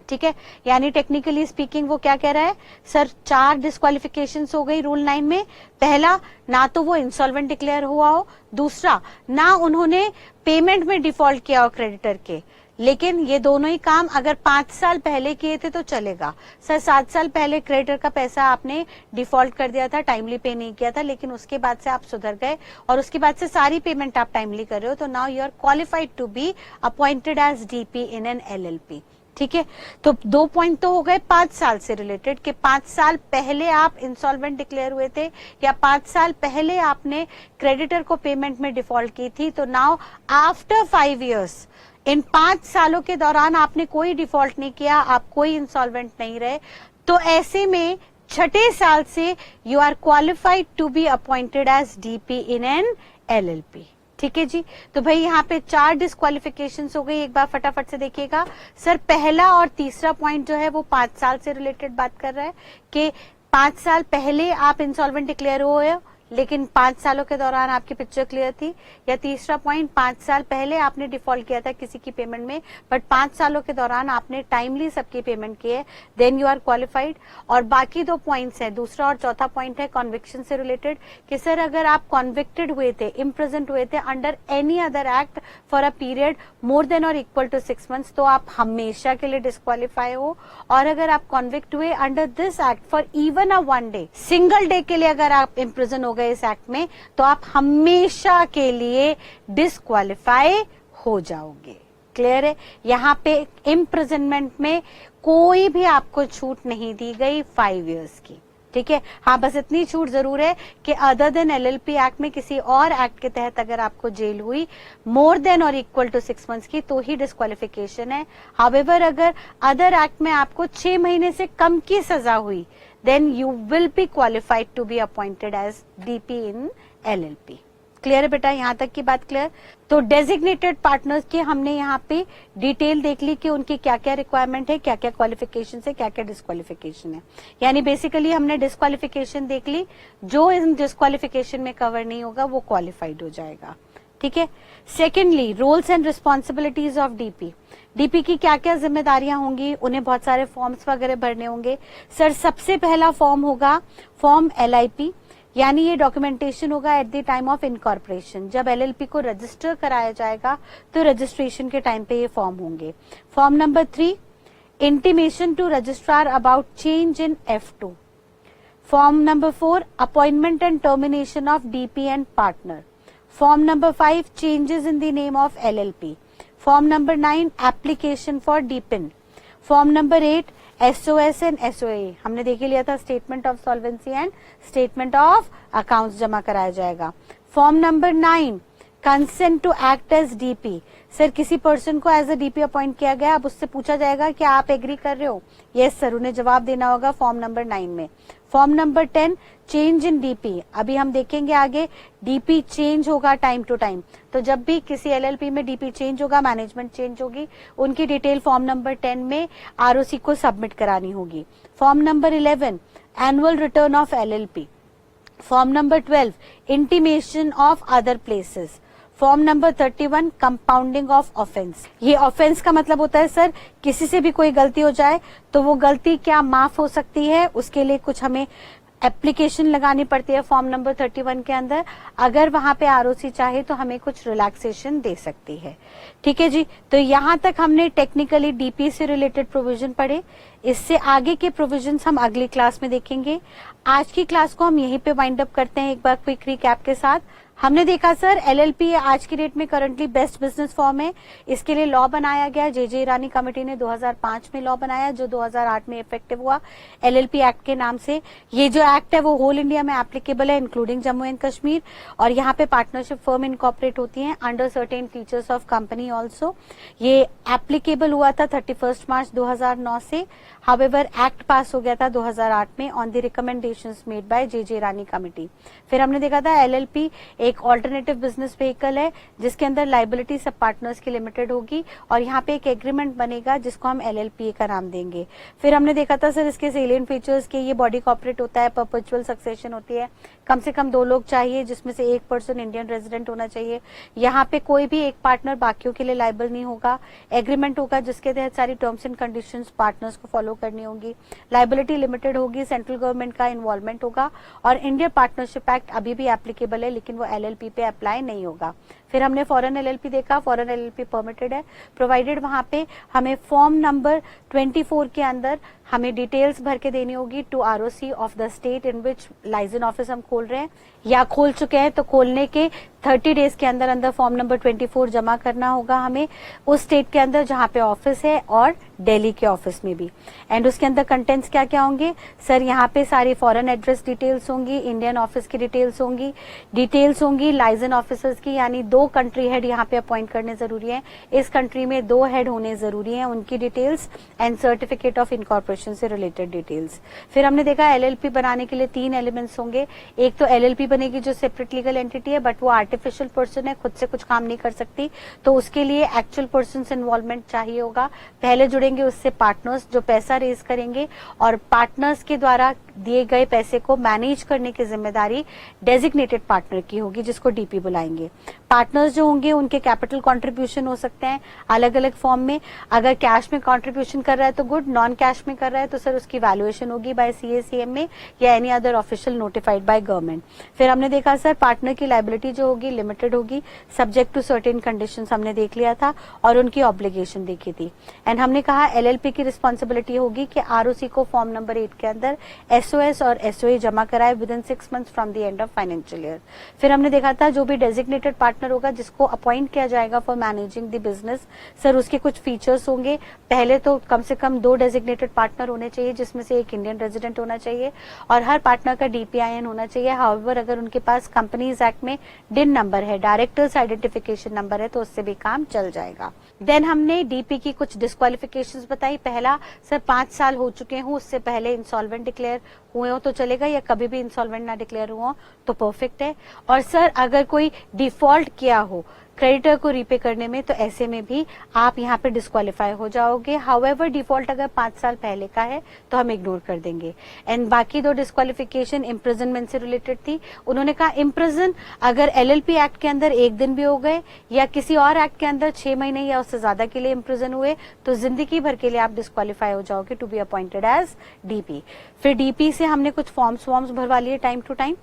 ठीक है, यानी टेक्निकली स्पीकिंग वो क्या कह रहा है, सर 4 डिस्क्वालिफिकेशंस हो गई रूल 9 में। पहला, ना तो वो इंसॉल्वेंट डिक्लेयर हुआ हो, दूसरा ना उन्होंने पेमेंट में डिफॉल्ट किया हो क्रेडिटर के, लेकिन ये दोनों ही काम अगर 5 साल पहले किए थे तो चलेगा। सर 7 साल पहले क्रेडिटर का पैसा आपने डिफॉल्ट कर दिया था, टाइमली पे नहीं किया था, लेकिन उसके बाद से आप सुधर गए और उसके बाद से सारी पेमेंट आप टाइमली कर रहे हो, तो now you are qualified to be appointed as DP in an LLP. ठीक है, तो 2 पॉइंट तो हो गए 5 साल से रिलेटेड कि 5 साल पहले आप इंसॉल्वेंट डिक्लेयर हुए थे या 5 साल पहले आपने क्रेडिटर को पेमेंट में डिफॉल्ट की थी। तो नाउ आफ्टर 5 इयर्स, इन 5 सालों के दौरान आपने कोई डिफॉल्ट नहीं किया, आप कोई इंसॉल्वेंट नहीं रहे, तो ऐसे में छठे साल से you are qualified to be appointed as DP in an LLP. ठीक है जी, तो भाई यहाँ पे 4 डिस्क्वालिफिकेशन हो गई। एक बार फटाफट से देखिएगा सर, पहला और तीसरा पॉइंट जो है वो 5 साल से रिलेटेड बात कर रहा है कि 5 साल पहले आप इंसॉल्वेंट डिक्लेयर हुए लेकिन 5 सालों के दौरान आपकी पिक्चर क्लियर थी, या तीसरा पॉइंट 5 साल पहले आपने डिफॉल्ट किया था किसी की पेमेंट में बट 5 सालों के दौरान आपने टाइमली सबकी पेमेंट की है, देन यू आर क्वालिफाइड। और बाकी 2 पॉइंट्स हैं, दूसरा और चौथा पॉइंट है कॉन्विक्शन से रिलेटेड कि सर अगर आप कॉन्विक्टेड हुए थे, इम्प्रिजन्ड हुए थे under any other act for a period more than और इक्वल टू 6 months तो आप हमेशा के लिए डिस्क्वालीफाई हो, और अगर आप कॉन्विक्ट हुए under this act for even a 1 day, single day के लिए अगर आप इम्प्रिजन हो गए इस एक्ट में, तो आप हमेशा के लिए डिस्क्वालीफाई हो जाओगे। क्लियर है, यहाँ पे इम्प्रिजनमेंट में कोई भी आपको छूट नहीं दी गई 5 years की। ठीक है, हाँ बस इतनी छूट जरूर है कि अदर देन एलएलपी एक्ट में किसी और एक्ट के तहत अगर आपको जेल हुई मोर देन और इक्वल टू 6 months की तो ही डिस्क्वालिफिकेशन है। हाउएवर अगर अदर एक्ट में आपको 6 महीने से कम की सजा हुई then you will be qualified to be appointed as DP in LLP। Clear है बेटा, यहाँ तक की बात क्लियर। तो डेजिग्नेटेड पार्टनर्स की हमने यहाँ पे डिटेल देख ली कि उनकी क्या क्या रिक्वायरमेंट है, क्या क्या क्वालिफिकेशन है, क्या क्या डिस्क्वालिफिकेशन है। यानी बेसिकली हमने डिस्क्वालिफिकेशन देख ली, जो इन डिस्क्वालिफिकेशन में कवर नहीं होगा वो क्वालिफाइड हो जाएगा। ठीक है, secondly roles and responsibilities of DP. DP की क्या क्या जिम्मेदारियां होंगी, उन्हें बहुत सारे फॉर्म्स वगैरह भरने होंगे। सर सबसे पहला फॉर्म होगा फॉर्म एलआईपी, यानी ये डॉक्यूमेंटेशन होगा at the time of incorporation. जब एलएलपी को रजिस्टर कराया जाएगा तो रजिस्ट्रेशन के टाइम पे ये फॉर्म होंगे। Form number 3, intimation to registrar about change in F2। Form number 4, appointment and termination of DP and partner. Form number 5, changes in the name of LLP. Form number 9, application for DPIN. Form number 8, SOS and SOA. हमने देख लिया था, statement of solvency and statement of accounts जमा कराया जाएगा। Form number 9, consent to act as DP. Sir किसी person को as a DP appoint किया गया, अब उससे पूछा जाएगा कि आप एग्री कर रहे हो? यस सर, उन्हें जवाब देना होगा फॉर्म नंबर 9 में। Form number 10, change in DP. अभी हम देखेंगे आगे डीपी चेंज होगा टाइम टू टाइम, तो जब भी किसी एलएलपी में डीपी चेंज होगा, मैनेजमेंट चेंज होगी, उनकी डिटेल फॉर्म नंबर 10 में आरओसी को सबमिट करानी होगी। Form number 11, annual return of LLP. Form number 12, intimation of other places. Form number 31, compounding of offence. ये ऑफेंस का मतलब होता है सर किसी से भी कोई गलती हो जाए तो वो गलती क्या माफ हो सकती है, उसके लिए कुछ हमें एप्लीकेशन लगानी पड़ती है फॉर्म नंबर 31 के अंदर। अगर वहां पे आरओसी चाहे तो हमें कुछ रिलैक्सेशन दे सकती है। ठीक है जी, तो यहां तक हमने टेक्निकली डीपी से रिलेटेड प्रोविजन पढ़े। इससे आगे के प्रोविजंस हम अगली क्लास में देखेंगे। आज की क्लास को हम यहीं पे वाइंड अप करते हैं एक बार क्विक रिकैप के साथ। हमने देखा सर एलएलपी आज की डेट में करंटली बेस्ट बिजनेस फॉर्म है। इसके लिए लॉ बनाया गया, जे ईरानी कमेटी ने 2005 में लॉ बनाया जो 2008 में इफेक्टिव हुआ एलएलपी एक्ट के नाम से। ये जो एक्ट है वो होल इंडिया में एप्लीकेबल है इंक्लूडिंग जम्मू एंड कश्मीर, और यहाँ पे पार्टनरशिप फर्म इनकॉर्पोरेट होती हैं under certain features of company also. ये एप्लीकेबल हुआ था 31 मार्च 2009 से। हाउएवर एक्ट पास हो गया था 2008 में on the recommendations made by J Irani committee. फिर हमने देखा था एलएलपी एक ऑल्टरनेटिव बिजनेस व्हीकल है जिसके अंदर लाइबिलिटी सब पार्टनर्स की लिमिटेड होगी और यहाँ पे एक एग्रीमेंट बनेगा जिसको हम LLP का नाम देंगे। फिर हमने देखा था सर इसके सेलियंट फीचर्स के ये बॉडी कॉर्पोरेट होता है, परपेचुअल सक्सेशन होती है, कम से कम 2 लोग चाहिए जिसमें से एक पर्सन इंडियन रेजिडेंट होना चाहिए। यहाँ पे कोई भी एक पार्टनर बाकियों के लिए लाइबल नहीं होगा। एग्रीमेंट होगा जिसके तहत सारी टर्म्स एंड कंडीशंस पार्टनर्स को फॉलो करनी होगी। लाइबिलिटी लिमिटेड होगी, सेंट्रल गवर्नमेंट का इन्वॉल्वमेंट होगा और इंडियन पार्टनरशिप एक्ट अभी भी एप्लीकेबल है लेकिन वो LLP पे अप्लाई नहीं होगा। फिर हमने फॉरेन LLP देखा, फॉरेन LLP परमिटेड है प्रोवाइडेड वहां पे हमें फॉर्म नंबर 24 के अंदर हमें डिटेल्स भर के देनी होगी to ROC of the state in which license office हम खोल रहे हैं या खोल चुके हैं, तो खोलने के 30 डेज के अंदर अंदर फॉर्म नंबर 24 जमा करना होगा हमें उस स्टेट के अंदर जहां पे ऑफिस है और दिल्ली के ऑफिस में भी। एंड उसके अंदर कंटेंट्स क्या क्या होंगे सर, यहाँ पे सारी फॉरेन एड्रेस डिटेल्स होंगी, इंडियन ऑफिस की डिटेल्स होंगी लाइसेंस ऑफिसर्स की, यानी 2 कंट्री हेड यहाँ पे अपॉइंट करने जरूरी है, इस कंट्री में 2 हेड होने जरूरी है, उनकी details and certificate of incorporation से रिलेटेड डिटेल्स। फिर हमने देखा LLP बनाने के लिए 3 एलिमेंट्स होंगे। एक तो LLP बनेगी जो सेपरेट लीगल एंटिटी है बट वो आर्टिफिशियल पर्सन है, खुद से कुछ काम नहीं कर सकती, तो उसके लिए एक्चुअल पर्सन इन्वॉल्वमेंट चाहिए होगा। पहले जुड़ेंगे उससे पार्टनर्स जो पैसा रेज करेंगे और पार्टनर्स के द्वारा दिए गए पैसे को मैनेज करने की जिम्मेदारी डेजिग्नेटेड पार्टनर की होगी जिसको DP बुलाएंगे। पार्टनर्स जो होंगे उनके कैपिटल कंट्रीब्यूशन हो सकते हैं अलग अलग फॉर्म में, अगर कैश में कंट्रीब्यूशन कर रहा है तो गुड, नॉन कैश में कर रहा है तो सर उसकी वैल्यूएशन होगी बाय CACM में या any other official notified by government. फिर हमने देखा सर पार्टनर की लाइबिलिटी जो होगी लिमिटेड होगी, सब्जेक्ट टू सर्टेन कंडीशंस हमने देख लिया था और उनकी ऑब्लिगेशन देखी थी। एंड हमने कहा LLP की रिस्पॉन्सिबिलिटी होगी कि ROC को फॉर्म नंबर 8 के अंदर SOS और SOA जमा कराए with in 6 months from the end of financial year. फिर हमने देखा था जो भी डेजिग्नेटेड पार्टनर होगा जिसको अपॉइंट किया जाएगा for managing the business, sir उसके कुछ फीचर्स होंगे। पहले तो कम से कम 2 डेजिग्नेटेड पार्टनर होने चाहिए जिसमें से एक इंडियन रेजिडेंट होना चाहिए और हर पार्टनर का DPIN होना चाहिए। हाउएवर अगर उनके पास कंपनीज एक्ट में DIN नंबर है, डायरेक्टर्स आइडेंटिफिकेशन नंबर है, तो उससे भी काम चल जाएगा। देन हमने DP की कुछ डिस्क्वालिफिकेशंस बताई। पहला सर 5 साल हो चुके हों उससे पहले इंसॉल्वेंट डिक्लेयर हुए हो तो चलेगा, या कभी भी इंसॉल्वेंट ना डिक्लेयर हुआ तो परफेक्ट है। और सर अगर कोई डिफॉल्ट किया हो क्रेडिटर को रीपे करने में तो ऐसे में भी आप यहाँ पे डिस्क्वालीफाई हो जाओगे। हाउएवर डिफॉल्ट अगर 5 साल पहले का है तो हम इग्नोर कर देंगे। एंड बाकी 2 डिस्क्वालिफिकेशन इम्प्रिजनमेंट से रिलेटेड थी। उन्होंने कहा इम्प्रिजन अगर LLP एक्ट के अंदर 1 दिन भी हो गए या किसी और एक्ट के अंदर 6 महीने या उससे ज्यादा के लिए इम्प्रिजन हुए तो जिंदगी भर के लिए आप डिस्क्वालीफाई हो जाओगे to be appointed as DP। फिर DP से हमने कुछ फॉर्म्स भरवा लिए टाइम टू टाइम।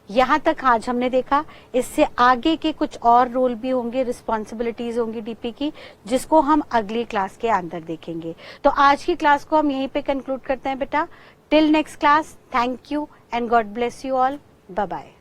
यहाँ तक आज हमने देखा, इससे आगे के कुछ और रोल भी होंगे, रिस्पॉन्सिबिलिटीज होंगी DP की, जिसको हम अगली क्लास के अंदर देखेंगे। तो आज की क्लास को हम यहीं पे कंक्लूड करते हैं बेटा। Till next class, thank you and God bless you all, bye bye.